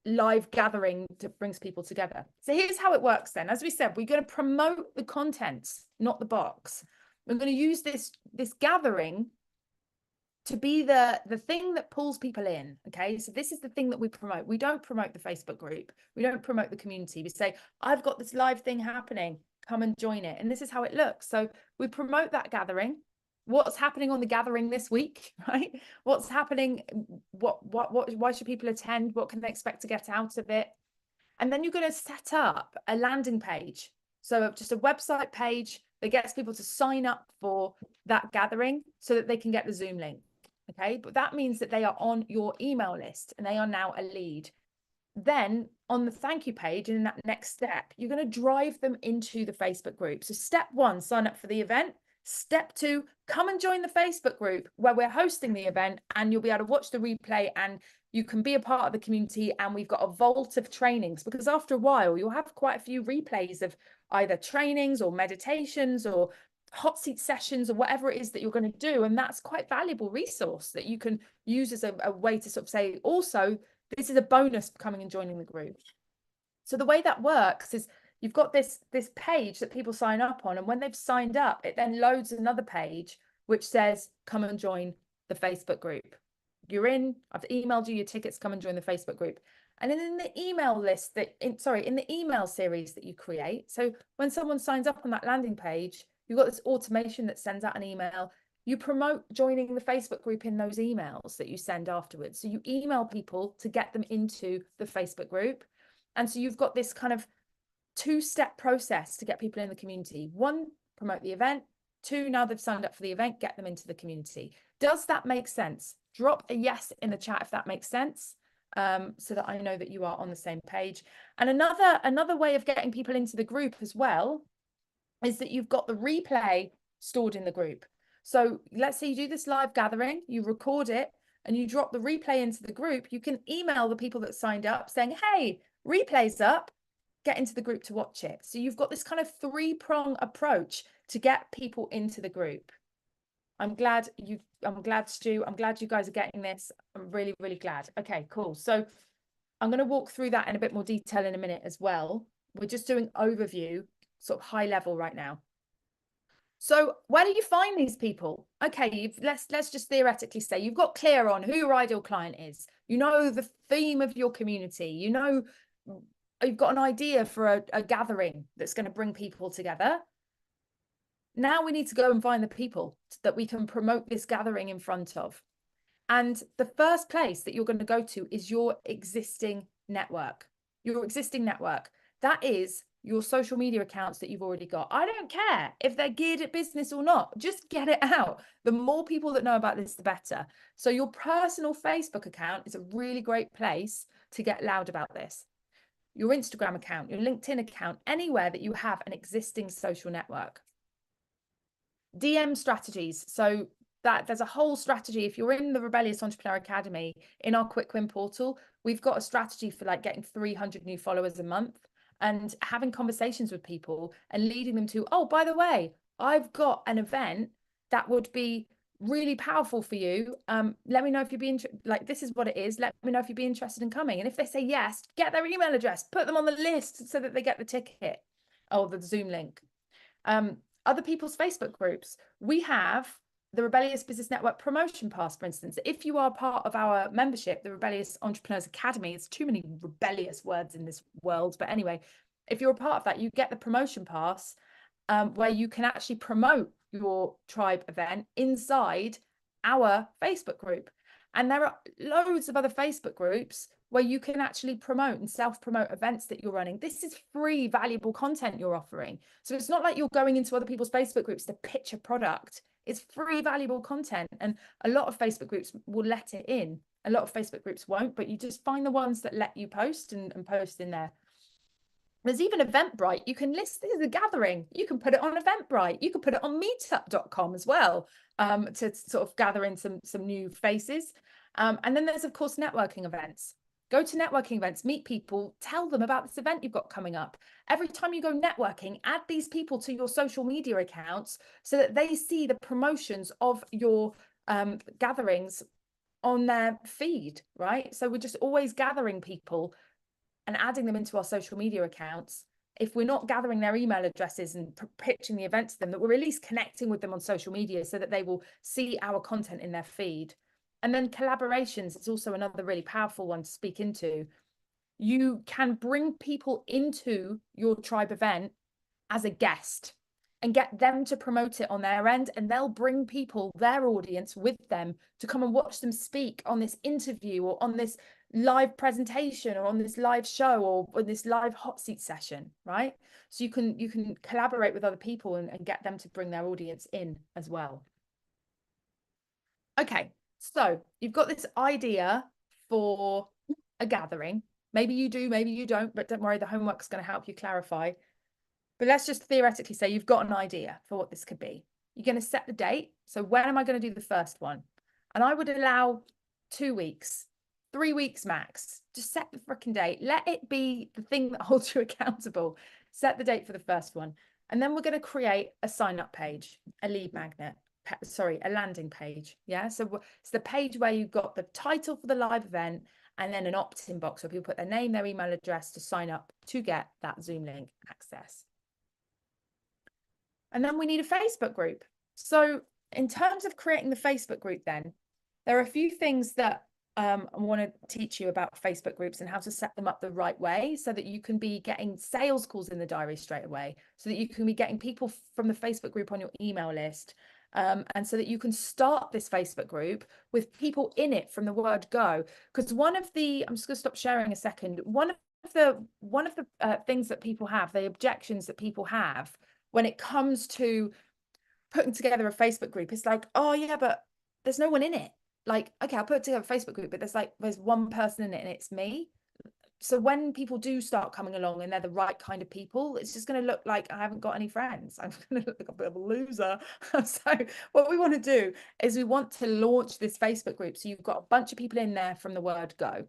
Speaker 4: live gathering that brings people together. So here's how it works then. As we said, we're going to promote the content, not the box. We're going to use this gathering to be the thing that pulls people in. Okay, so this is the thing that we promote. We don't promote the Facebook group. We don't promote the community. We say, I've got this live thing happening. Come and join it. And this is how it looks. So we promote that gathering. What's happening on the gathering this week, right? What's happening? Why should people attend? What can they expect to get out of it? And then you're going to set up a landing page. So just a website page that gets people to sign up for that gathering so that they can get the Zoom link. Okay, but that means that they are on your email list and they are now a lead. Then on the thank you page, and in that next step, you're going to drive them into the Facebook group. So step 1, sign up for the event. Step 2, come and join the Facebook group where we're hosting the event, and you'll be able to watch the replay and you can be a part of the community. And we've got a vault of trainings, because after a while you'll have quite a few replays of either trainings or meditations or hot seat sessions or whatever it is that you're going to do. And that's quite valuable resource that you can use as a way to sort of say, also, this is a bonus for coming and joining the group. So the way that works is you've got this page that people sign up on. And when they've signed up, it then loads another page which says, come and join the Facebook group. You're in, I've emailed you your tickets, come and join the Facebook group. And then in the email list in the email series that you create. So when someone signs up on that landing page, you've got this automation that sends out an email. You promote joining the Facebook group in those emails that you send afterwards. So you email people to get them into the Facebook group. And so you've got this kind of 2-step process to get people in the community. 1, promote the event. 2, now they've signed up for the event, get them into the community. Does that make sense? Drop a yes in the chat if that makes sense, so that I know that you are on the same page. And another way of getting people into the group as well is that you've got the replay stored in the group. So let's say you do this live gathering, you record it, and you drop the replay into the group. You can email the people that signed up saying, hey, replay's up, get into the group to watch it. So you've got this kind of 3-prong approach to get people into the group. I'm glad, Stu, I'm glad you guys are getting this. I'm really, really glad. Okay, cool. So I'm going to walk through that in a bit more detail in a minute as well. We're just doing overview, sort of high level right now. So where do you find these people? Okay, let's just theoretically say you've got clear on who your ideal client is. You know the theme of your community. You know, you've got an idea for a gathering that's going to bring people together. Now we need to go and find the people that we can promote this gathering in front of. And the first place that you're going to go to is your existing network. Your existing network. That is your social media accounts that you've already got. I don't care if they're geared at business or not. Just get it out. The more people that know about this, the better. So your personal Facebook account is a really great place to get loud about this. Your Instagram account, your LinkedIn account, anywhere that you have an existing social network. DM strategies. So that there's a whole strategy. If you're in the Rebellious Entrepreneur Academy, in our quick win portal, we've got a strategy for like getting 300 new followers a month and having conversations with people and leading them to, oh, by the way, I've got an event that would be really powerful for you. Let me know if you'd be like, this is what it is. Let me know if you'd be interested in coming. And if they say yes, get their email address, put them on the list so that they get the ticket or the Zoom link. Other people's Facebook groups. We have the Rebellious Business Network Promotion Pass, for instance. If you are part of our membership, the Rebellious Entrepreneurs Academy, it's too many rebellious words in this world. But anyway, if you're a part of that, you get the promotion pass where you can actually promote your tribe event inside our Facebook group. And there are loads of other Facebook groups where you can actually promote and self-promote events that you're running. This is free, valuable content you're offering. So it's not like you're going into other people's Facebook groups to pitch a product. It's free, valuable content. And a lot of Facebook groups will let it in. A lot of Facebook groups won't, but you just find the ones that let you post and post in there. There's even Eventbrite. You can list this as a gathering. You can put it on Eventbrite. You can put it on meetup.com as well to sort of gather in some new faces. And then there's, of course, networking events. Go to networking events, meet people, tell them about this event you've got coming up. Every time you go networking, add these people to your social media accounts so that they see the promotions of your gatherings on their feed, right? So we're just always gathering people and adding them into our social media accounts. If we're not gathering their email addresses and pitching the event to them, that we're at least connecting with them on social media so that they will see our content in their feed. And then collaborations, it's also another really powerful one to speak into. You can bring people into your tribe event as a guest and get them to promote it on their end, and they'll bring people, their audience, with them to come and watch them speak on this interview or on this live presentation or on this live show or on this live hot seat session, right? So you can collaborate with other people and get them to bring their audience in as well. Okay, so you've got this idea for a gathering. Maybe you do, maybe you don't, but don't worry, the homework's going to help you clarify. But let's just theoretically say you've got an idea for what this could be. You're going to set the date. So when am I going to do the first one? And I would allow 2 weeks, 3 weeks max. Just set the freaking date. Let it be the thing that holds you accountable. Set the date for the first one. And then we're going to create a sign-up page, a lead magnet, a landing page. Yeah, so it's the page where you've got the title for the live event and then an opt-in box where people put their name, their email address to sign up to get that Zoom link access. And then we need a Facebook group. So in terms of creating the Facebook group, then there are a few things that I want to teach you about Facebook groups and how to set them up the right way so that you can be getting sales calls in the diary straight away, so that you can be getting people from the Facebook group on your email list. And so that you can start this Facebook group with people in it from the word go. Because I'm just going to stop sharing a second. One of the things that people have, the objections that people have when it comes to putting together a Facebook group, it's like, oh yeah, but there's no one in it. Like, okay, I'll put together a Facebook group, but there's one person in it and it's me. So when people do start coming along and they're the right kind of people, it's just going to look like I haven't got any friends. I'm going to look like a bit of a loser. So what we want to do is we want to launch this Facebook group. So you've got a bunch of people in there from the word go.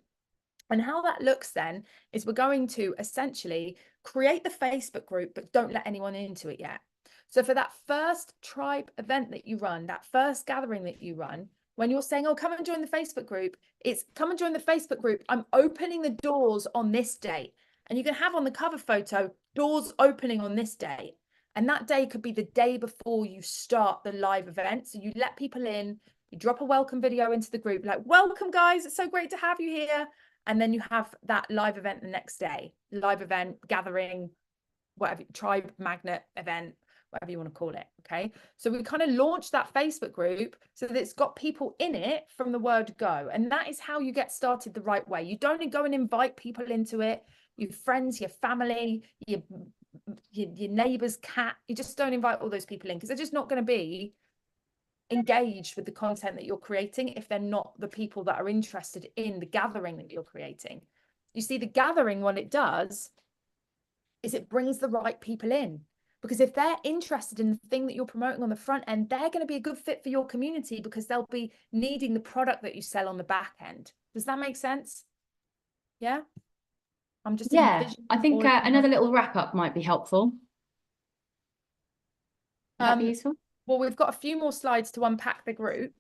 Speaker 4: And how that looks then is we're going to essentially create the Facebook group, but don't let anyone into it yet. So for that first tribe event that you run, that first gathering that you run, when you're saying, oh, come and join the Facebook group, it's come and join the Facebook group. I'm opening the doors on this date. And you can have on the cover photo, doors opening on this date. And that day could be the day before you start the live event. So you let people in, you drop a welcome video into the group, like, welcome guys, it's so great to have you here. And then you have that live event the next day, live event, gathering, whatever, tribe magnet event, whatever you want to call it. Okay. So we kind of launched that Facebook group so that it's got people in it from the word go. And that is how you get started the right way. You don't go and invite people into it, your friends, your family, your neighbor's cat. You just don't invite all those people in because they're just not going to be engaged with the content that you're creating if they're not the people that are interested in the gathering that you're creating. You see, the gathering, what it does is it brings the right people in, Because if they're interested in the thing that you're promoting on the front end, they're going to be a good fit for your community because they'll be needing the product that you sell on the back end. Does that make sense? Yeah. I'm just
Speaker 5: Yeah, I think another little wrap up might be helpful. Would that be useful?
Speaker 4: Well, we've got a few more slides to unpack the group,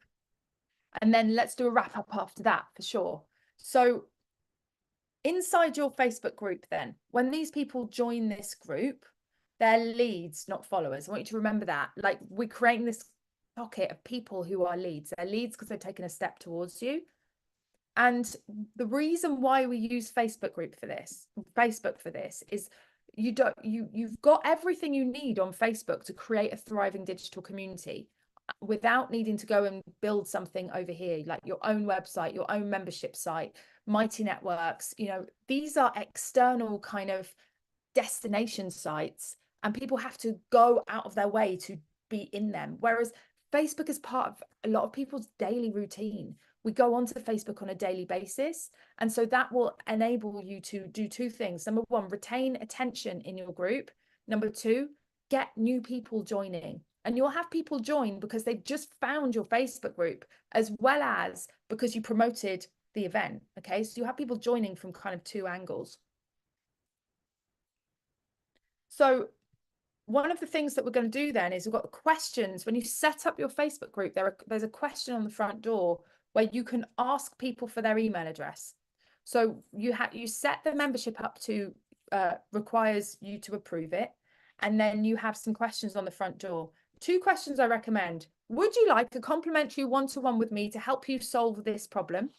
Speaker 4: and then let's do a wrap up after that for sure. So inside your Facebook group, then, when these people join this group, they're leads, not followers. I want you to remember that. Like, we're creating this pocket of people who are leads. They're leads because they've taken a step towards you. And the reason why we use Facebook for this is you've got everything you need on Facebook to create a thriving digital community without needing to go and build something over here, like your own website, your own membership site, Mighty Networks. You know, these are external kind of destination sites, and people have to go out of their way to be in them. Whereas Facebook is part of a lot of people's daily routine. We go onto Facebook on a daily basis. And so that will enable you to do two things. Number one, retain attention in your group. Number two, get new people joining. And you'll have people join because they've just found your Facebook group, as well as because you promoted the event. Okay, so you have people joining from kind of two angles. So one of the things that we're going to do then is we've got questions. When you set up your Facebook group, there's a question on the front door where you can ask people for their email address. So you set the membership up to requires you to approve it. And then you have some questions on the front door. 2 questions I recommend. Would you like a complimentary one-to-one with me to help you solve this problem?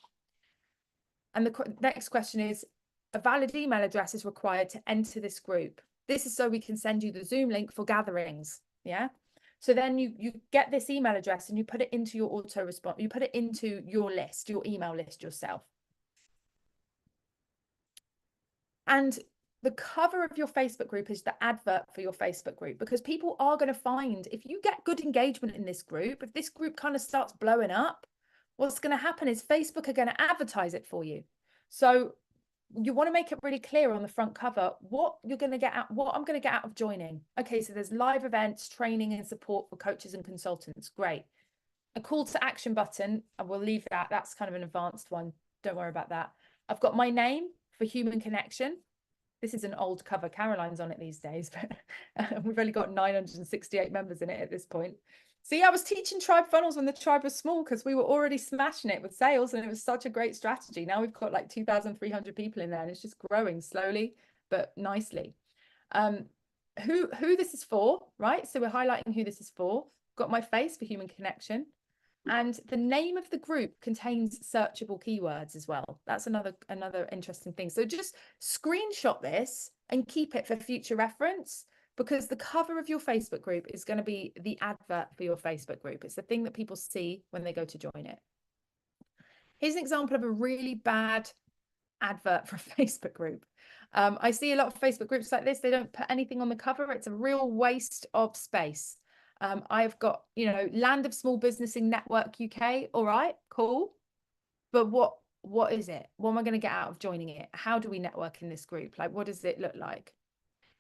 Speaker 4: And the next question is, a valid email address is required to enter this group. This is so we can send you the Zoom link for gatherings. Yeah. So then you get this email address and you put it into your autorespond. You put it into your list, your email list yourself. And the cover of your Facebook group is the advert for your Facebook group, because people are going to find, if you get good engagement in this group, if this group kind of starts blowing up, what's going to happen is Facebook are going to advertise it for you. So you want to make it really clear on the front cover what you're going to get out, what I'm going to get out of joining. Okay, so there's live events, training and support for coaches and consultants. Great. A call to action button, and we'll leave that. That's kind of an advanced one. Don't worry about that. I've got my name for human connection. This is an old cover. Caroline's on it these days, but we've only got 968 members in it at this point. See, I was teaching tribe funnels when the tribe was small because we were already smashing it with sales, and it was such a great strategy. Now we've got like 2,300 people in there, and it's just growing slowly but nicely. Who this is for, right? So we're highlighting who this is for. Got my face for human connection. And the name of the group contains searchable keywords as well. That's another interesting thing. So just screenshot this and keep it for future reference, because the cover of your Facebook group is going to be the advert for your Facebook group. It's the thing that people see when they go to join it. Here's an example of a really bad advert for a Facebook group. I see a lot of Facebook groups like this. They don't put anything on the cover. It's a real waste of space. I've got, Land of Small Businessing Network UK. All right, cool. But what is it? What am I going to get out of joining it? How do we network in this group? Like, what does it look like?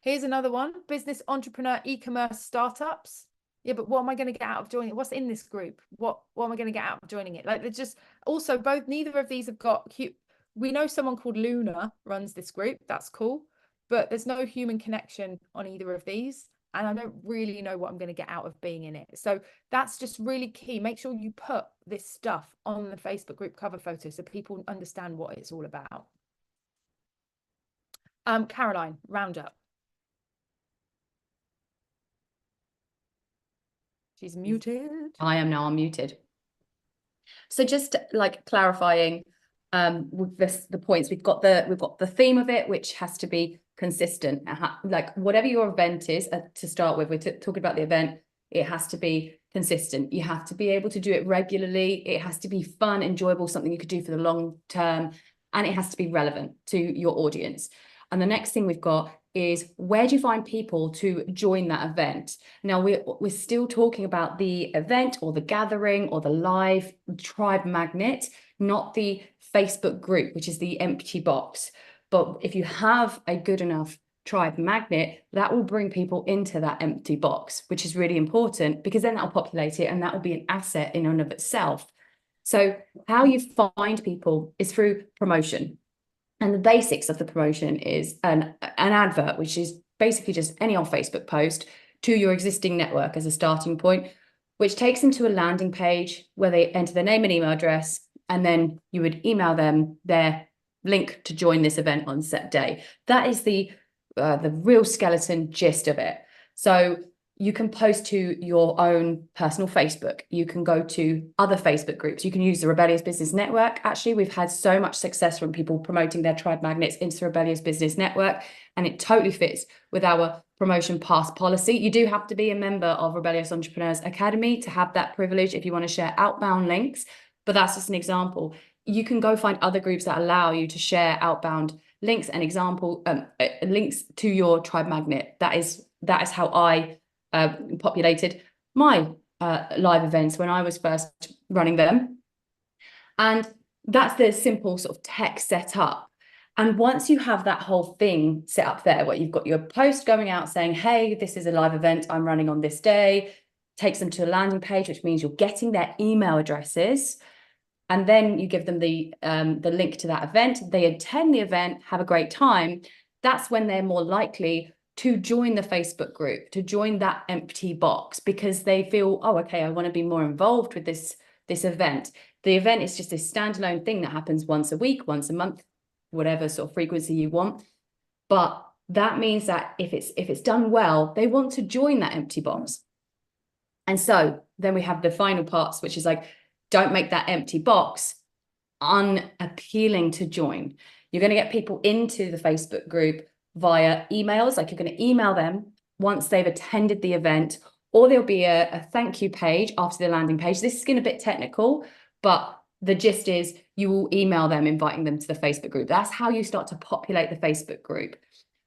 Speaker 4: Here's another one, business, entrepreneur, e-commerce, startups. Yeah, but what am I going to get out of joining it? What's in this group? What am I going to get out of joining it? Like, they're just also neither of these have got cute. We know someone called Luna runs this group. That's cool. But there's no human connection on either of these. And I don't really know what I'm going to get out of being in it. So that's just really key. Make sure you put this stuff on the Facebook group cover photo so people understand what it's all about. Caroline, roundup. She's muted.
Speaker 5: I am now unmuted. So just like clarifying with the points, we've got the theme of it, which has to be consistent. Like whatever your event is, to start with, we're talking about the event, it has to be consistent. You have to be able to do it regularly. It has to be fun, enjoyable, something you could do for the long term, and it has to be relevant to your audience. And the next thing we've got is, where do you find people to join that event? Now we're still talking about the event or the gathering or the live tribe magnet, not the Facebook group, which is the empty box. But if you have a good enough tribe magnet, that will bring people into that empty box, which is really important, because then that'll populate it and that will be an asset in and of itself. So how you find people is through promotion. And the basics of the promotion is an advert, which is basically just any old Facebook post to your existing network as a starting point, which takes them to a landing page where they enter their name and email address, and then you would email them their link to join this event on set day. That is the real skeleton gist of it. So you can post to your own personal Facebook. You can go to other Facebook groups. You can use the Rebellious Business Network. Actually, we've had so much success from people promoting their tribe magnets into the Rebellious Business Network, and it totally fits with our promotion pass policy. You do have to be a member of Rebellious Entrepreneurs Academy to have that privilege if you want to share outbound links, but that's just an example. You can go find other groups that allow you to share outbound links and links to your tribe magnet. That is how I populated my live events when I was first running them. And that's the simple sort of tech setup. And once you have that whole thing set up there, where you've got your post going out saying, hey, this is a live event I'm running on this day, takes them to a landing page, which means you're getting their email addresses. And then you give them the link to that event. They attend the event, have a great time. That's when they're more likely to join the Facebook group, to join that empty box, because they feel, oh, okay, I want to be more involved with this event. The event is just a standalone thing that happens once a week, once a month, whatever sort of frequency you want. But that means that if it's done well, they want to join that empty box. And so then we have the final parts, which is like, don't make that empty box unappealing to join. You're going to get people into the Facebook group via emails. Like, you're going to email them once they've attended the event, or there'll be a thank you page after the landing page. This is getting a bit technical, but the gist is you will email them, inviting them to the Facebook group. That's how you start to populate the Facebook group.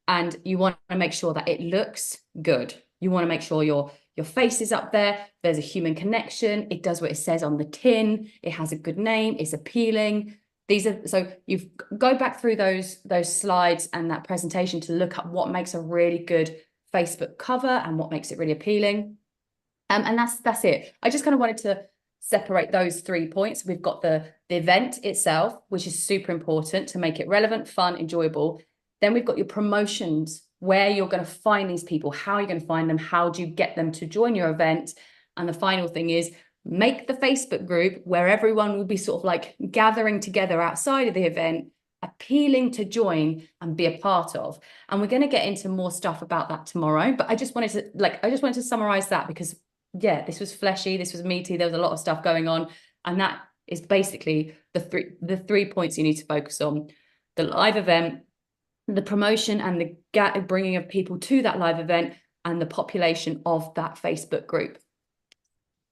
Speaker 5: And you want to make sure that it looks good. You want to make sure your face is up there. There's a human connection. It does what it says on the tin. It has a good name. It's appealing. So you go back through those slides and that presentation to look at what makes a really good Facebook cover and what makes it really appealing. And that's it. I just kind of wanted to separate those 3 points. We've got the event itself, which is super important to make it relevant, fun, enjoyable. Then we've got your promotions, where you're going to find these people, how you're going to find them, how do you get them to join your event. And the final thing is, make the Facebook group where everyone will be sort of like gathering together outside of the event, appealing to join and be a part of. And we're going to get into more stuff about that tomorrow. But I just wanted to summarize that, because yeah, this was fleshy, this was meaty, there was a lot of stuff going on. And that is basically the three points you need to focus on: the live event, the promotion and the bringing of people to that live event, and the population of that Facebook group.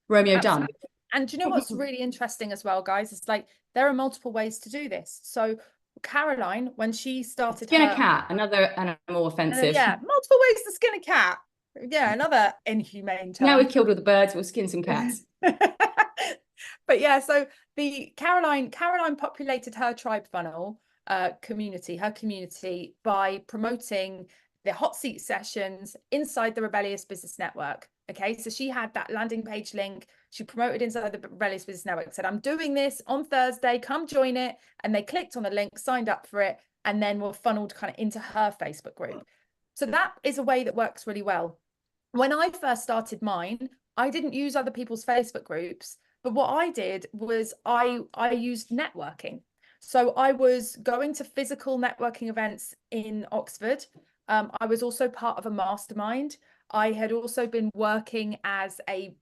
Speaker 5: Romeo,
Speaker 4: Absolutely.
Speaker 5: done.
Speaker 4: And do you know what's really interesting as well, guys? It's like there are multiple ways to do this. So Caroline, when she started
Speaker 5: Skin a cat, another animal offensive.
Speaker 4: yeah, multiple ways to skin a cat. Yeah, another inhumane term.
Speaker 5: Now we've killed all the birds, we'll skin some cats.
Speaker 4: But yeah, so the Caroline populated her tribe funnel community by promoting the hot seat sessions inside the Rebellious Business Network. Okay, so she had that landing page link. She promoted inside the Rebellious Business Network, said, I'm doing this on Thursday, come join it. And they clicked on the link, signed up for it, and then were funneled kind of into her Facebook group. So that is a way that works really well. When I first started mine, I didn't use other people's Facebook groups, but what I did was I used networking. So I was going to physical networking events in Oxford. I was also part of a mastermind. I had also been working as a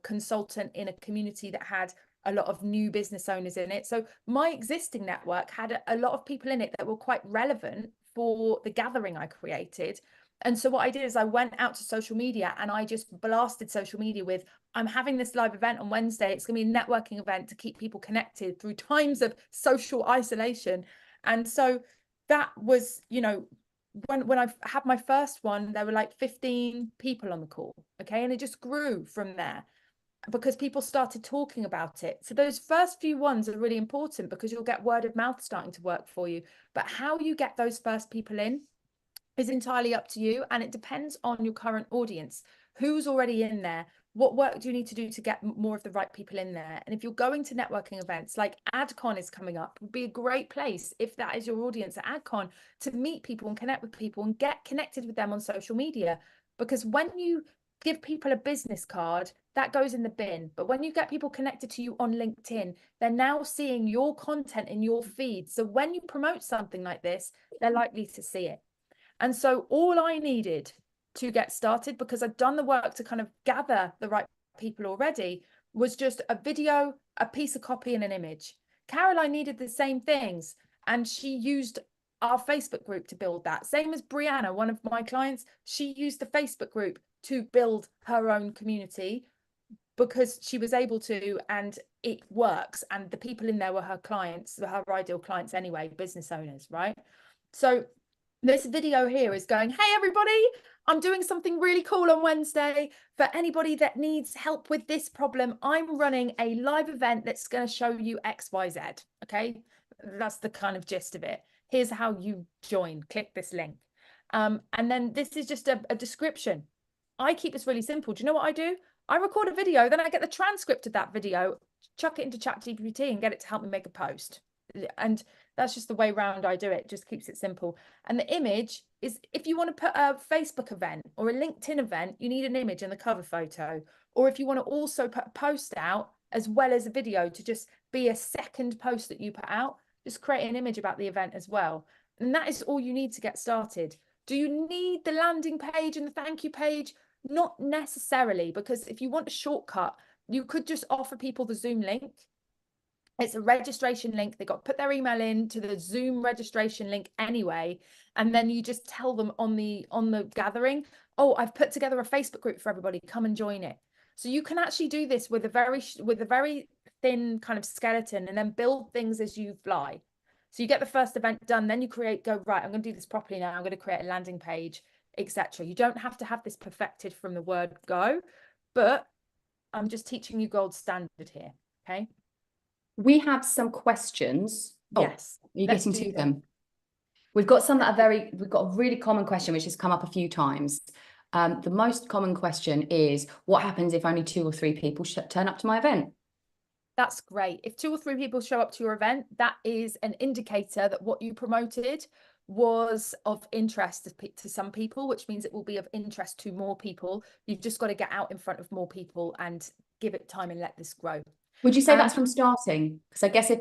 Speaker 4: consultant in a community that had a lot of new business owners in it. So my existing network had a lot of people in it that were quite relevant for the gathering I created. And so what I did is I went out to social media and I just blasted social media with, I'm having this live event on Wednesday. It's going to be a networking event to keep people connected through times of social isolation. And so that was, when I had my first one, there were like 15 people on the call. Okay. And it just grew from there because people started talking about it. So those first few ones are really important because you'll get word of mouth starting to work for you. But how you get those first people in is entirely up to you, and it depends on your current audience. Who's already in there? What work do you need to do to get more of the right people in there? And if you're going to networking events, like AdCon is coming up, would be a great place, if that is your audience at AdCon, to meet people and connect with people and get connected with them on social media. Because when you give people a business card, that goes in the bin. But when you get people connected to you on LinkedIn, they're now seeing your content in your feed. So when you promote something like this, they're likely to see it. And so all I needed to get started, because I'd done the work to kind of gather the right people already, was just a video, a piece of copy, and an image. Caroline needed the same things, and she used our Facebook group to build that. Same as Brianna, one of my clients, she used the Facebook group to build her own community because she was able to, and it works. And the people in there were her clients, her ideal clients anyway, business owners, right? So this video here is going, hey, everybody, I'm doing something really cool on Wednesday. For anybody that needs help with this problem, I'm running a live event that's going to show you X, Y, Z. Okay, that's the kind of gist of it. Here's how you join. Click this link. And then this is just a description. I keep this really simple. Do you know what I do? I record a video, then I get the transcript of that video, chuck it into ChatGPT and get it to help me make a post. And that's just the way round I do it. Just keeps it simple. And the image is, if you want to put a Facebook event or a LinkedIn event, you need an image and the cover photo. Or if you want to also put a post out as well as a video to just be a second post that you put out, just create an image about the event as well. And that is all you need to get started. Do you need the landing page and the thank you page? Not necessarily, because if you want a shortcut, you could just offer people the Zoom link. It's a registration link. They got to put their email in to the Zoom registration link anyway. And then you just tell them on the gathering, oh, I've put together a Facebook group for everybody. Come and join it. So you can actually do this with a very thin kind of skeleton, and then build things as you fly. So you get the first event done, then you go, right, I'm going to do this properly now. I'm going to create a landing page, etc. You don't have to have this perfected from the word go, but I'm just teaching you gold standard here. Okay.
Speaker 5: We have some questions.
Speaker 4: Yes.
Speaker 5: You're getting to them. We've got some that are we've got a really common question, which has come up a few times. The most common question is, what happens if only 2 or 3 people turn up to my event?
Speaker 4: That's great. If 2 or 3 people show up to your event, that is an indicator that what you promoted was of interest to some people, which means it will be of interest to more people. You've just got to get out in front of more people and give it time and let this grow.
Speaker 5: Would you say that's from starting? Because I guess if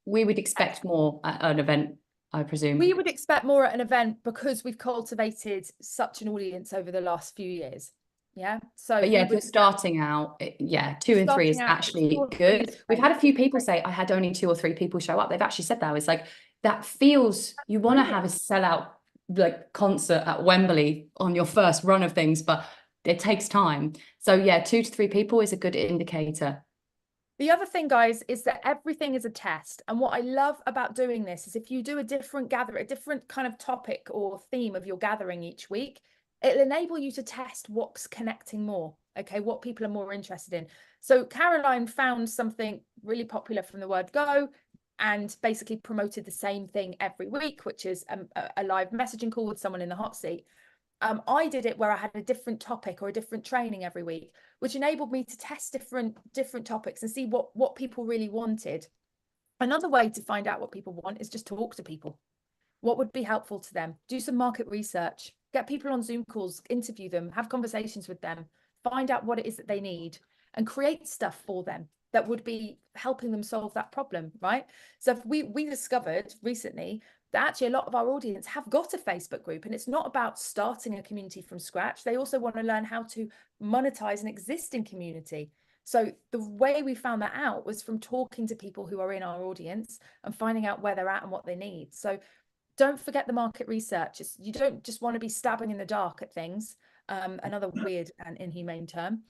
Speaker 5: we would expect more at an event, I presume. We
Speaker 4: would expect more at an event because we've cultivated such an audience over the last few years. Yeah. So
Speaker 5: if you're starting out, 2 and 3 is actually good. We've had a few people say, I had only 2 or 3 people show up. They've actually said that. It's like, that feels, you want to have a sellout like concert at Wembley on your first run of things, but it takes time. So 2 to 3 people is a good indicator.
Speaker 4: The other thing, guys, is that everything is a test. And what I love about doing this is if you do a different kind of topic or theme of your gathering each week, it'll enable you to test what's connecting more, okay, what people are more interested in. So Caroline found something really popular from the word go and basically promoted the same thing every week, which is a live messaging call with someone in the hot seat. I did it where I had a different topic or a different training every week, which enabled me to test different topics and see what people really wanted. Another way to find out what people want is just talk to people. What would be helpful to them? Do some market research, get people on Zoom calls, interview them, have conversations with them, find out what it is that they need, and create stuff for them that would be helping them solve that problem, right? So if we discovered recently that actually a lot of our audience have got a Facebook group, and it's not about starting a community from scratch. They also want to learn how to monetize an existing community. So the way we found that out was from talking to people who are in our audience and finding out where they're at and what they need. So don't forget the market research. You don't just want to be stabbing in the dark at things. Another weird and inhumane term.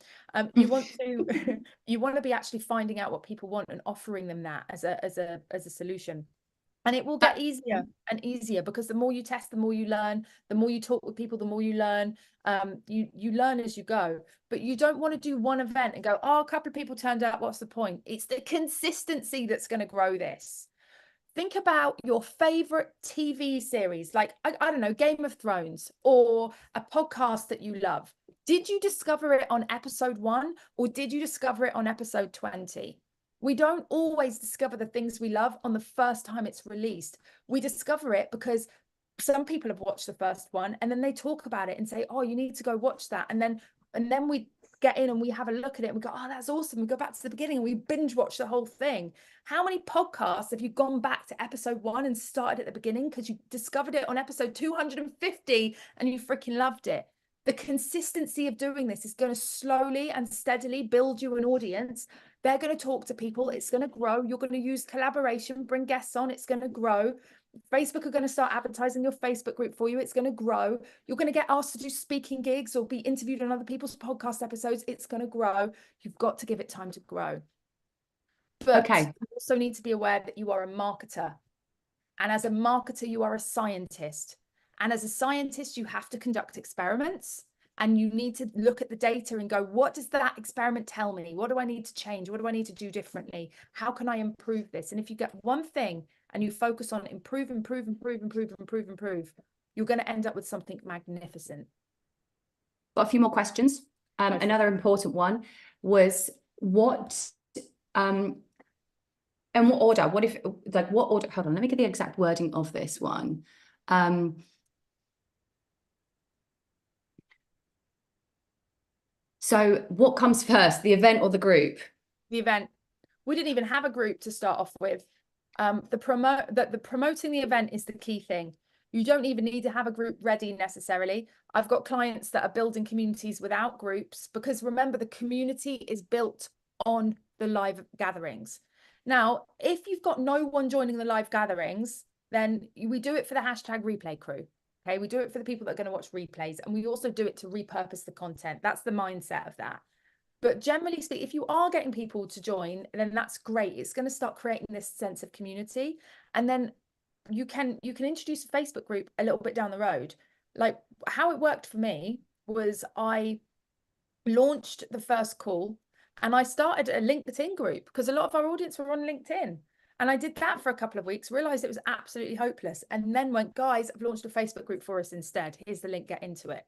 Speaker 4: You want to be actually finding out what people want and offering them that as a solution. And it will get easier and easier, because the more you test, the more you learn, the more you talk with people, the more you learn. You learn as you go, but you don't want to do one event and go, oh, a couple of people turned up, what's the point? It's the consistency that's going to grow this. think about your favorite TV series, like, I don't know, Game of Thrones, or a podcast that you love. Did you discover it on episode 1, or did you discover it on episode 20? We don't always discover the things we love on the first time it's released. We discover it because some people have watched the first one and then they talk about it and say, oh, you need to go watch that. And then we get in and we have a look at it and we go, oh, that's awesome. We go back to the beginning and we binge watch the whole thing. How many podcasts have you gone back to episode 1 and started at the beginning because you discovered it on episode 250 and you freaking loved it? The consistency of doing this is going to slowly and steadily build you an audience. They're going to talk to people. It's going to grow. You're going to use collaboration, bring guests on. It's going to grow. Facebook are going to start advertising your Facebook group for you. It's going to grow. You're going to get asked to do speaking gigs or be interviewed on other people's podcast episodes. It's going to grow. You've got to give it time to grow. But
Speaker 5: Okay.
Speaker 4: you also need to be aware that you are a marketer. And as a marketer, you are a scientist. And as a scientist, you have to conduct experiments. And you need to look at the data and go, what does that experiment tell me? What do I need to change? What do I need to do differently? How can I improve this? And if you get one thing and you focus on improve, you're going to end up with something magnificent.
Speaker 5: Got a few more questions. Another important one was what, and what order? What if, like, what order? Hold on, let me get the exact wording of this one. So what comes first, the event or the group?
Speaker 4: The event. We didn't even have a group to start off with. The promoting the event is the key thing. You don't even need to have a group ready necessarily. I've got clients that are building communities without groups because remember, the community is built on the live gatherings. Now, if you've got no one joining the live gatherings, then we do it for the hashtag replay crew. Okay, we do it for the people that are going to watch replays, and we also do it to repurpose the content. That's the mindset of that. But generally speaking, if you are getting people to join, then that's great. It's going to start creating this sense of community. And then you can introduce a Facebook group a little bit down the road. Like how it worked for me was I launched the first call and I started a LinkedIn group because a lot of our audience were on LinkedIn. And I did that for a couple of weeks, realized it was absolutely hopeless. And then went, guys, I've launched a Facebook group for us instead. Here's the link, get into it.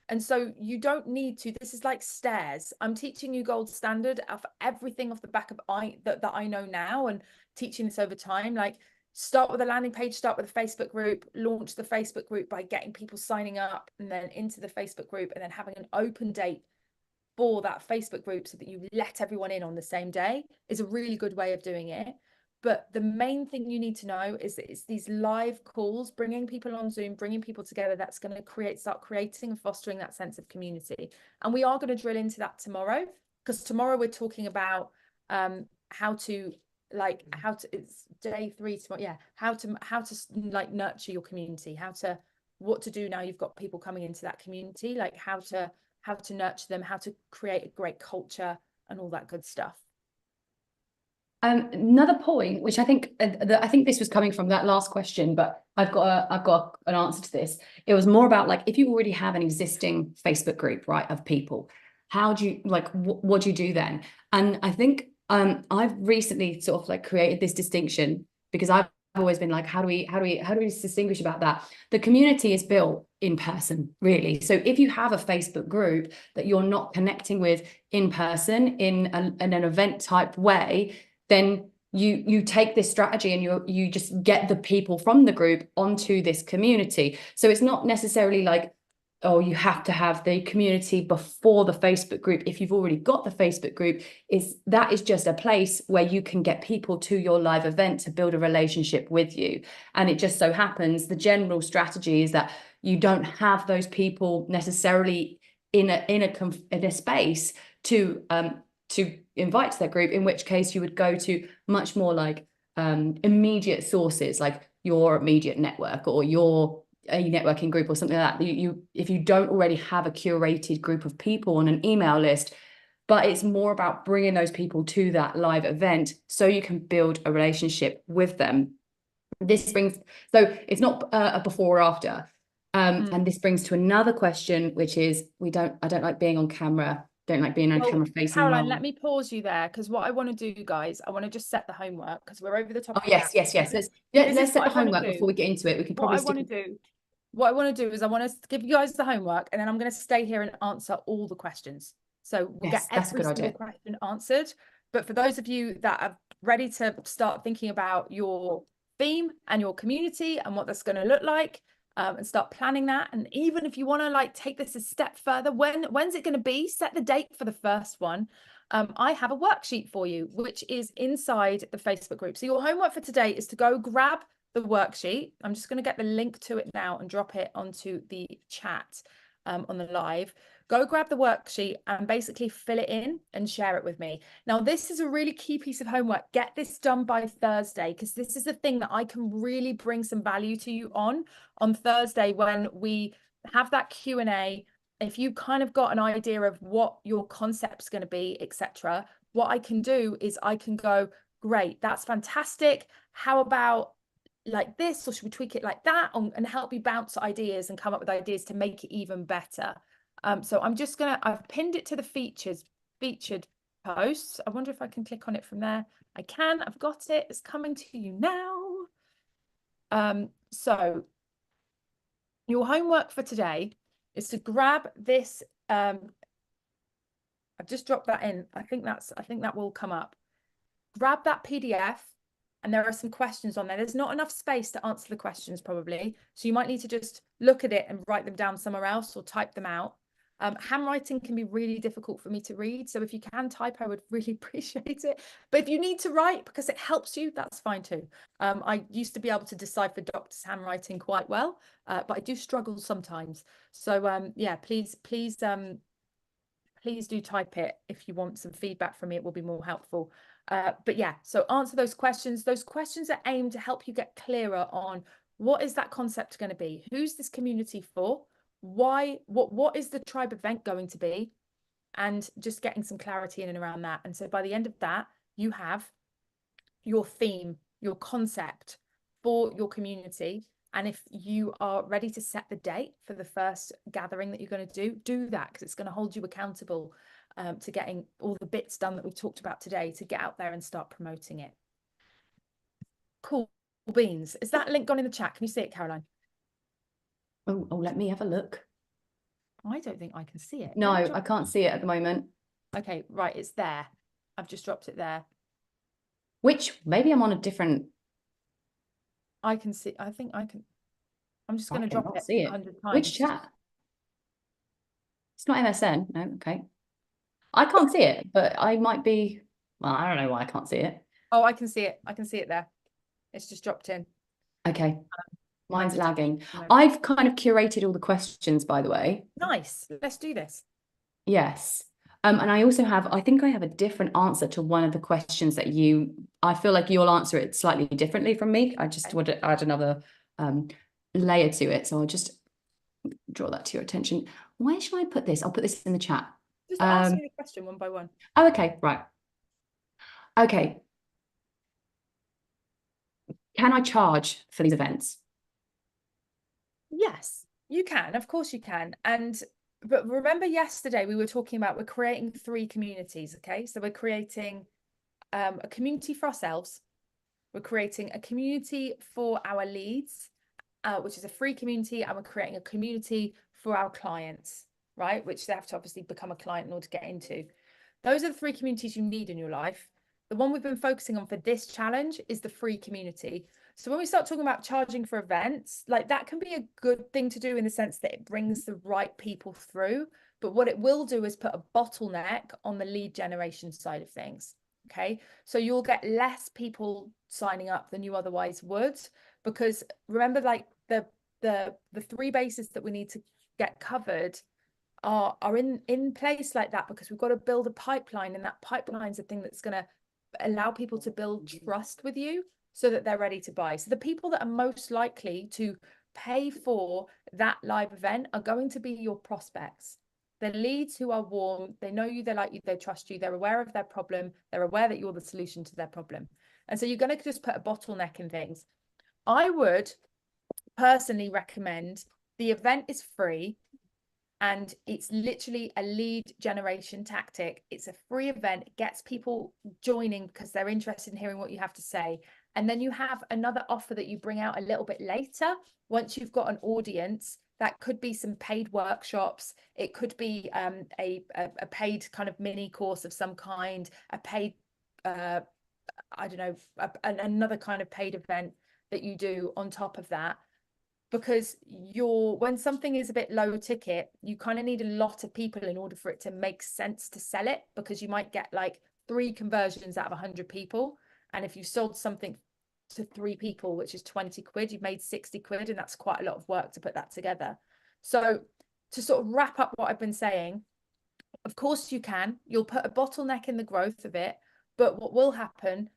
Speaker 4: And so you don't need to, this is like stairs. I'm teaching you gold standard of everything off the back of that I know now and teaching this over time. Like start with a landing page, start with a Facebook group, launch the Facebook group by getting people signing up and then into the Facebook group and then having an open date for that Facebook group so that you let everyone in on the same day is a really good way of doing it. But the main thing you need to know is that it's these live calls, bringing people on Zoom, bringing people together. That's going to start creating and fostering that sense of community. And we are going to drill into that tomorrow, because tomorrow we're talking about how to it's day 3 tomorrow. Yeah, how to like nurture your community, what to do now you've got people coming into that community, like how to nurture them, how to create a great culture and all that good stuff.
Speaker 5: Another point, which I think this was coming from that last question, but I've got an answer to this. It was more about like if you already have an existing Facebook group, right, of people, how do you like what do you do then? And I think I've recently sort of like created this distinction because I've always been like, how do we distinguish about that? The community is built in person, really. So if you have a Facebook group that you're not connecting with in person in an event type way, then you take this strategy and you just get the people from the group onto this community. So it's not necessarily like, oh, you have to have the community before the Facebook group. If you've already got the Facebook group, that is just a place where you can get people to your live event to build a relationship with you. And it just so happens the general strategy is that you don't have those people necessarily in a space to invite to that group, in which case you would go to much more like immediate sources like your immediate network or a networking group or something like that. If you don't already have a curated group of people on an email list, but it's more about bringing those people to that live event so you can build a relationship with them. So it's not a before or after. And this brings to another question, which is I don't like being on camera Don't like being on
Speaker 4: Well,
Speaker 5: camera facing
Speaker 4: Caroline,
Speaker 5: role.
Speaker 4: let me pause you there, because what I want to do, guys, I want to just set the homework, because we're over the top
Speaker 5: Oh,
Speaker 4: of the
Speaker 5: yes,
Speaker 4: hour.
Speaker 5: yes, yes.
Speaker 4: This
Speaker 5: Let's
Speaker 4: is
Speaker 5: set
Speaker 4: what
Speaker 5: the
Speaker 4: I want to
Speaker 5: homework
Speaker 4: do.
Speaker 5: before we get into it. We can
Speaker 4: What
Speaker 5: probably
Speaker 4: I want to
Speaker 5: stick.
Speaker 4: do, what I want to do is I want to give you guys the homework, and then I'm going to stay here and answer all the questions. So we'll
Speaker 5: Yes,
Speaker 4: get
Speaker 5: that's a
Speaker 4: every
Speaker 5: good
Speaker 4: single
Speaker 5: idea.
Speaker 4: question answered. But for those of you that are ready to start thinking about your theme and your community and what that's going to look like, and start planning that, and even if you want to like take this a step further, when's it going to be? Set the date for the first one. I have a worksheet for you, which is inside the Facebook group. So your homework for today is to go grab the worksheet. I'm just going to get the link to it now and drop it onto the chat on the live. Go grab the worksheet and basically fill it in and share it with me. Now, this is a really key piece of homework. Get this done by Thursday, because this is the thing that I can really bring some value to you on Thursday when we have that Q&A. If you kind of got an idea of what your concept's going to be, etc., what I can do is I can go, great, that's fantastic. How about like this, or should we tweak it like that, and help you bounce ideas and come up with ideas to make it even better. So I've pinned it to the featured posts. I wonder if I can click on it from there. I can. I've got it. It's coming to you now. So your homework for today is to grab this. I've just dropped that in. I think that will come up. Grab that PDF, and there are some questions on there. There's not enough space to answer the questions probably, so you might need to just look at it and write them down somewhere else or type them out. Handwriting can be really difficult for me to read, so if you can type, I would really appreciate it. But if you need to write because it helps you, that's fine too. I used to be able to decipher doctors' handwriting quite well, but I do struggle sometimes. So yeah, please do type it if you want some feedback from me. It will be more helpful. But yeah, so answer those questions. Those questions are aimed to help you get clearer on what is that concept going to be? Who's this community for? Why? What is the tribe event going to be? And just getting some clarity in and around that. And so by the end of that, you have your theme, your concept for your community. And if you are ready to set the date for the first gathering that you're going to do that, because it's going to hold you accountable to getting all the bits done that we've talked about today, to get out there and start promoting it. Cool beans. Is that link gone in the chat? Can you see it, Caroline?
Speaker 5: Oh, let me have a look.
Speaker 4: I don't think I can see it.
Speaker 5: No, I can't see it at the moment.
Speaker 4: Okay, right, it's there. I've just dropped it there.
Speaker 5: Which, maybe I'm on a different.
Speaker 4: I can see, I think I can. I'm just going to drop it
Speaker 5: see it.
Speaker 4: 100 times.
Speaker 5: Which chat? It's not MSN. No, okay. I can't see it, but I might be. Well, I don't know why I can't see it.
Speaker 4: Oh, I can see it. I can see it there. It's just dropped in.
Speaker 5: Okay. Mine's lagging.
Speaker 4: No.
Speaker 5: I've kind of curated all the questions, by the way.
Speaker 4: Nice. Let's do this.
Speaker 5: Yes. And I also have, I think I have a different answer to one of the questions that I feel like you'll answer it slightly differently from me. I just want to add another layer to it. So I'll just draw that to your attention. Where should I put this? I'll put this in the chat.
Speaker 4: Just ask me the question one by one.
Speaker 5: Oh, okay, right. Okay. Can I charge for these events?
Speaker 4: Yes, you can. Of course you can. But remember yesterday we were talking about we're creating 3 communities, okay? So we're creating a community for ourselves. We're creating a community for our leads, which is a free community, and we're creating a community for our clients, right? Which they have to obviously become a client in order to get into. Those are the 3 communities you need in your life. The one we've been focusing on for this challenge is the free community. So when we start talking about charging for events, like that can be a good thing to do in the sense that it brings the right people through. But what it will do is put a bottleneck on the lead generation side of things. Okay, so you'll get less people signing up than you otherwise would, because remember, like the 3 bases that we need to get covered are in place like that, because we've got to build a pipeline, and that pipeline is the thing that's going to allow people to build trust with you so that they're ready to buy. So the people that are most likely to pay for that live event are going to be your prospects. The leads who are warm, they know you, they like you, they trust you, they're aware of their problem, they're aware that you're the solution to their problem. And so you're going to just put a bottleneck in things. I would personally recommend the event is free. and it's literally a lead generation tactic. It's a free event. It gets people joining because they're interested in hearing what you have to say. And then you have another offer that you bring out a little bit later once you've got an audience. That could be some paid workshops. It could be a paid kind of mini course of some kind, a paid, I don't know, another kind of paid event that you do on top of that. Because when something is a bit low ticket, you kind of need a lot of people in order for it to make sense to sell it, because you might get like 3 conversions out of 100 people. And if you sold something to 3 people, which is 20 quid, you've made 60 quid, and that's quite a lot of work to put that together. So to sort of wrap up what I've been saying, of course you'll put a bottleneck in the growth of it, but what will happen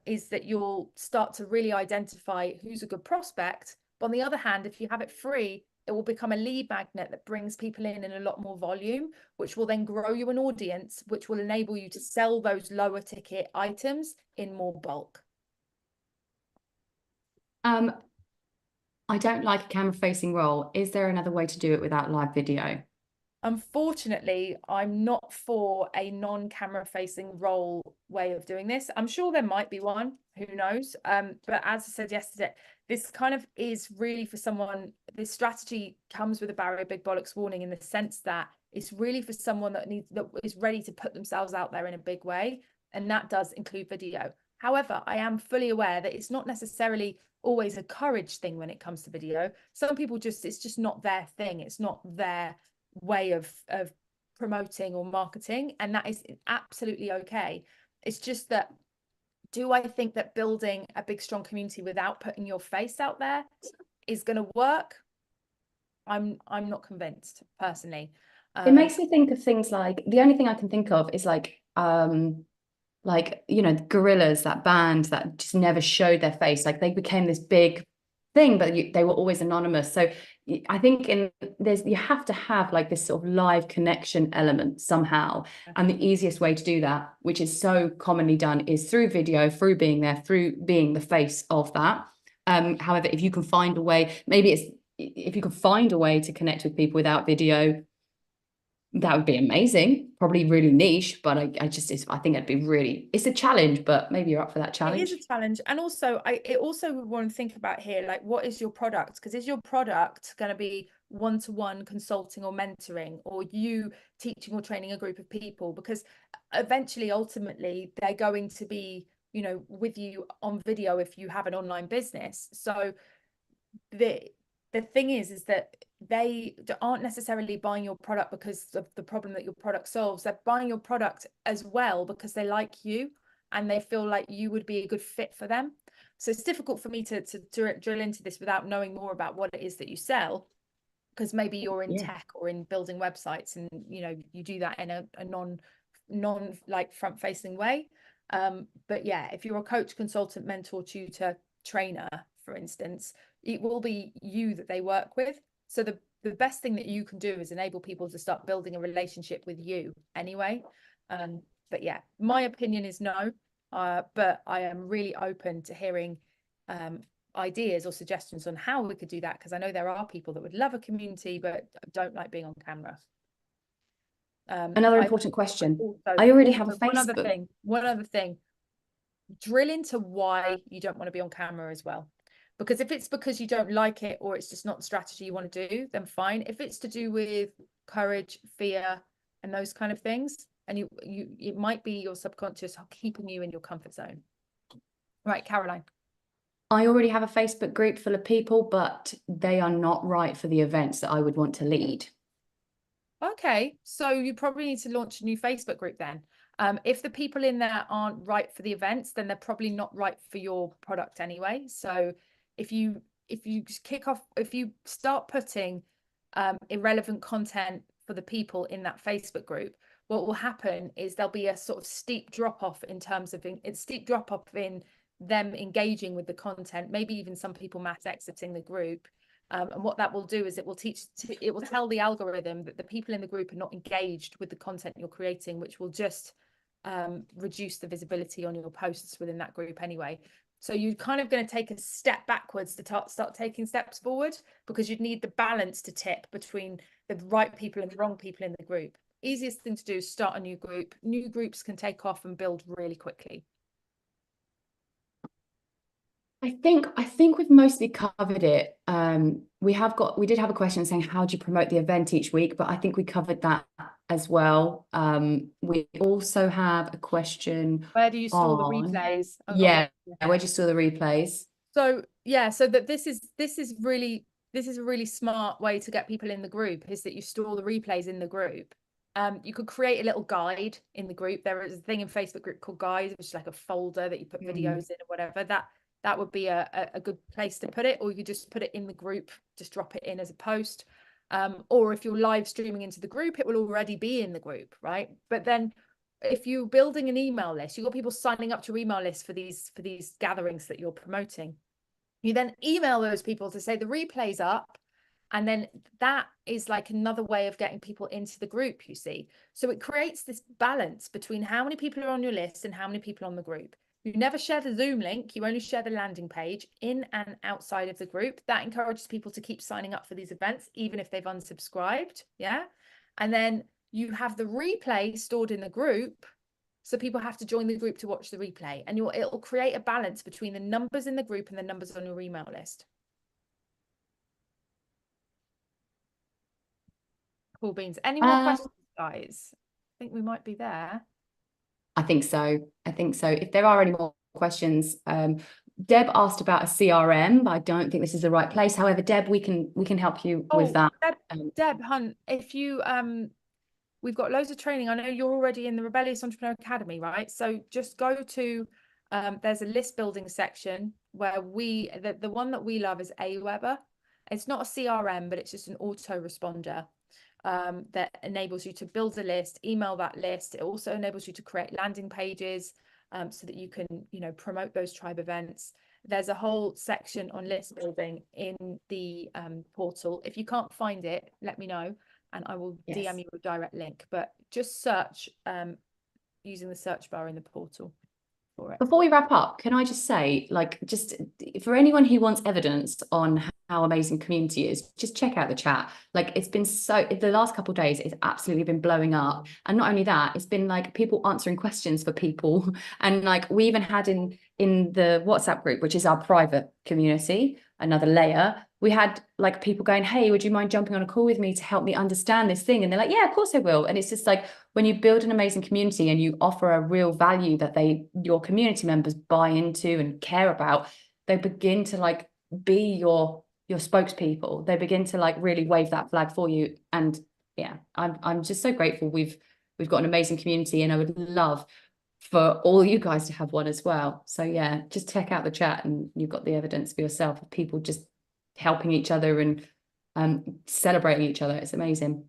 Speaker 4: is that you'll start to really identify who's a good prospect. But on the other hand, if you have it free, it will become a lead magnet that brings people in a lot more volume, which will then grow you an audience, which will enable you to sell those lower ticket items in more bulk.
Speaker 5: I don't like a camera facing role. Is there another way to do it without live video?
Speaker 4: Unfortunately, I'm not for a non-camera facing role way of doing this. I'm sure there might be one, who knows? But as I said yesterday, this kind of is really for someone, this strategy comes with a barrier big bollocks warning, in the sense that it's really for someone that is ready to put themselves out there in a big way. And that does include video. However, I am fully aware that it's not necessarily always a courage thing when it comes to video. Some people it's just not their thing. It's not their way of promoting or marketing, and that is absolutely okay. It's just that, do I think that building a big strong community without putting your face out there is going to work? I'm not convinced personally.
Speaker 5: It makes me think of things like, the only thing I can think of is like you know, Gorillaz, that band that just never showed their face. Like, they became this big thing, but they were always anonymous. So I think you have to have like this sort of live connection element somehow. And the easiest way to do that, which is so commonly done, is through video, through being there, through being the face of that. However, if you can find a way, if you can find a way to connect with people without video, that would be amazing. Probably really niche, but I think it'd be really, it's a challenge, but maybe you're up for that challenge.
Speaker 4: It is a challenge. And also, I also want to think about here, like, what is your product? Because is your product going to be one-to-one consulting or mentoring, or you teaching or training a group of people? Because eventually, ultimately, they're going to be, you know, with you on video if you have an online business. So the thing is that they aren't necessarily buying your product because of the problem that your product solves. They're buying your product as well because they like you and they feel like you would be a good fit for them. So it's difficult for me to drill into this without knowing more about what it is that you sell, because maybe you're in tech or in building websites, and you know, you do that in a non like front facing way. But yeah, if you're a coach, consultant, mentor, tutor, trainer, for instance, it will be you that they work with. So the best thing that you can do is enable people to start building a relationship with you anyway. But yeah, my opinion is no, but I am really open to hearing ideas or suggestions on how we could do that, because I know there are people that would love a community but don't like being on camera.
Speaker 5: Another important question. I already have a Facebook.
Speaker 4: One other thing, drill into why you don't want to be on camera as well. Because if it's because you don't like it, or it's just not the strategy you want to do, then fine. If it's to do with courage, fear, and those kind of things, and it might be your subconscious keeping you in your comfort zone. Right, Caroline.
Speaker 5: I already have a Facebook group full of people, but they are not right for the events that I would want to lead.
Speaker 4: Okay, so you probably need to launch a new Facebook group then. If the people in there aren't right for the events, then they're probably not right for your product anyway. So if you start putting irrelevant content for the people in that Facebook group, what will happen is there'll be a sort of steep drop off in them engaging with the content, maybe even some people mass exiting the group. And what that will do is it will tell the algorithm that the people in the group are not engaged with the content you're creating, which will just reduce the visibility on your posts within that group anyway. So you're kind of going to take a step backwards to start taking steps forward, because you'd need the balance to tip between the right people and the wrong people in the group. Easiest thing to do is start a new group. New groups can take off and build really quickly.
Speaker 5: I think we've mostly covered it. We did have a question saying, how do you promote the event each week? But I think we covered that as well. We also have a question.
Speaker 4: Where do you store the
Speaker 5: on
Speaker 4: replays?
Speaker 5: Yeah, where do you store the replays?
Speaker 4: So yeah, so that this is a really smart way to get people in the group, is that you store the replays in the group. You could create a little guide in the group. There is a thing in Facebook group called guides, which is like a folder that you put videos in or whatever. That would be a good place to put it, or you could just put it in the group, just drop it in as a post. Or if you're live streaming into the group, it will already be in the group, right? But then if you're building an email list, you've got people signing up to your email list for these gatherings that you're promoting. You then email those people to say the replay's up, and then that is like another way of getting people into the group, you see. So it creates this balance between how many people are on your list and how many people on the group. You never share the Zoom link, you only share the landing page in and outside of the group. That encourages people to keep signing up for these events, even if they've unsubscribed. Yeah. And then you have the replay stored in the group, so people have to join the group to watch the replay, and it'll create a balance between the numbers in the group and the numbers on your email list. Cool beans. Any more questions, guys? I think we might be there.
Speaker 5: I think so. If there are any more questions, Deb asked about a CRM, but I don't think this is the right place. However, Deb, we can help you with that.
Speaker 4: Deb Hunt, if you we've got loads of training. I know you're already in the Rebellious Entrepreneur Academy, right? So just go to there's a list building section where the one that we love is Aweber. It's not a CRM, but it's just an autoresponder that enables you to build a list, email that list. It also enables you to create landing pages so that you can, promote those tribe events. There's a whole section on list building in the portal. If you can't find it, let me know and I will DM you a direct link. But just search using the search bar in the portal for it.
Speaker 5: Before we wrap up, can I just say, just for anyone who wants evidence on how amazing community is, just check out the chat. It's been the last couple of days, it's absolutely been blowing up. And not only that, it's been people answering questions for people. And we even had in the WhatsApp group, which is our private community, another layer, we had people going, hey, would you mind jumping on a call with me to help me understand this thing? And they're like, yeah, of course I will. And it's just when you build an amazing community and you offer a real value that your community members buy into and care about, they begin to be your spokespeople. They begin to really wave that flag for you. And yeah, I'm just so grateful we've got an amazing community, and I would love for all you guys to have one as well. So yeah, just check out the chat and you've got the evidence for yourself of people just helping each other and celebrating each other. It's amazing.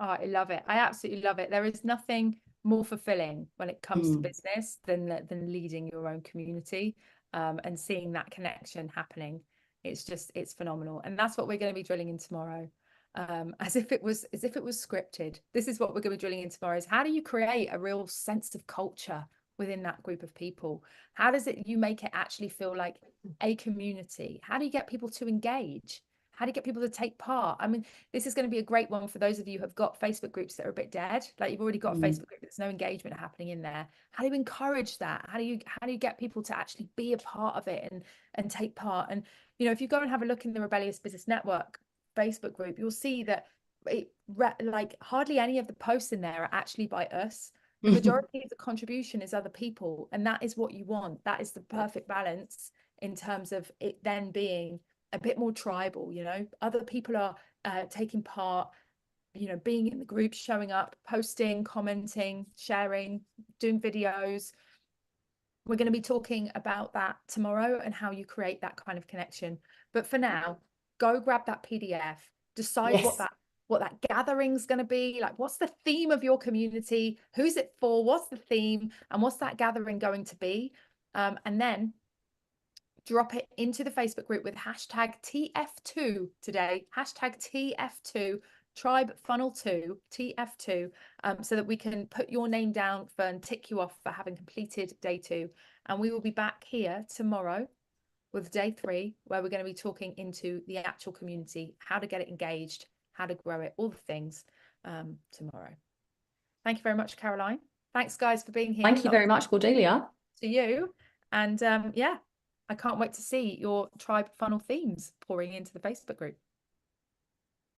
Speaker 4: Oh, I love it. I absolutely love it. There is nothing more fulfilling when it comes to business than leading your own community and seeing that connection happening. It's phenomenal. And that's what we're going to be drilling in tomorrow. As if it was scripted. This is what we're going to be drilling in tomorrow, is how do you create a real sense of culture within that group of people? How does you make it actually feel like a community? How do you get people to engage? How do you get people to take part? I mean, this is going to be a great one for those of you who have got Facebook groups that are a bit dead. You've already got a Facebook group, there's no engagement happening in there. How do you encourage that? How do you get people to actually be a part of it and take part? And if you go and have a look in the Rebellious Business Network Facebook group, you'll see that hardly any of the posts in there are actually by us. The majority of the contribution is other people, and that is what you want. That is the perfect balance in terms of it then being a bit more tribal. Other people are taking part, being in the group, showing up, posting, commenting, sharing, doing videos. We're going to be talking about that tomorrow and how you create that kind of connection. But for now, go grab that PDF, decide what that gathering's going to be. What's the theme of your community? Who's it for? What's the theme? And what's that gathering going to be? And then drop it into the Facebook group with hashtag TF2 today, hashtag TF2, Tribe Funnel 2, TF2, so that we can put your name down and tick you off for having completed day 2. And we will be back here tomorrow with day 3, where we're going to be talking into the actual community, how to get it engaged, how to grow it, all the things tomorrow. Thank you very much, Caroline. Thanks, guys, for being here.
Speaker 5: Thank you very much, Cordelia.
Speaker 4: To you. And yeah, I can't wait to see your tribe funnel themes pouring into the Facebook group.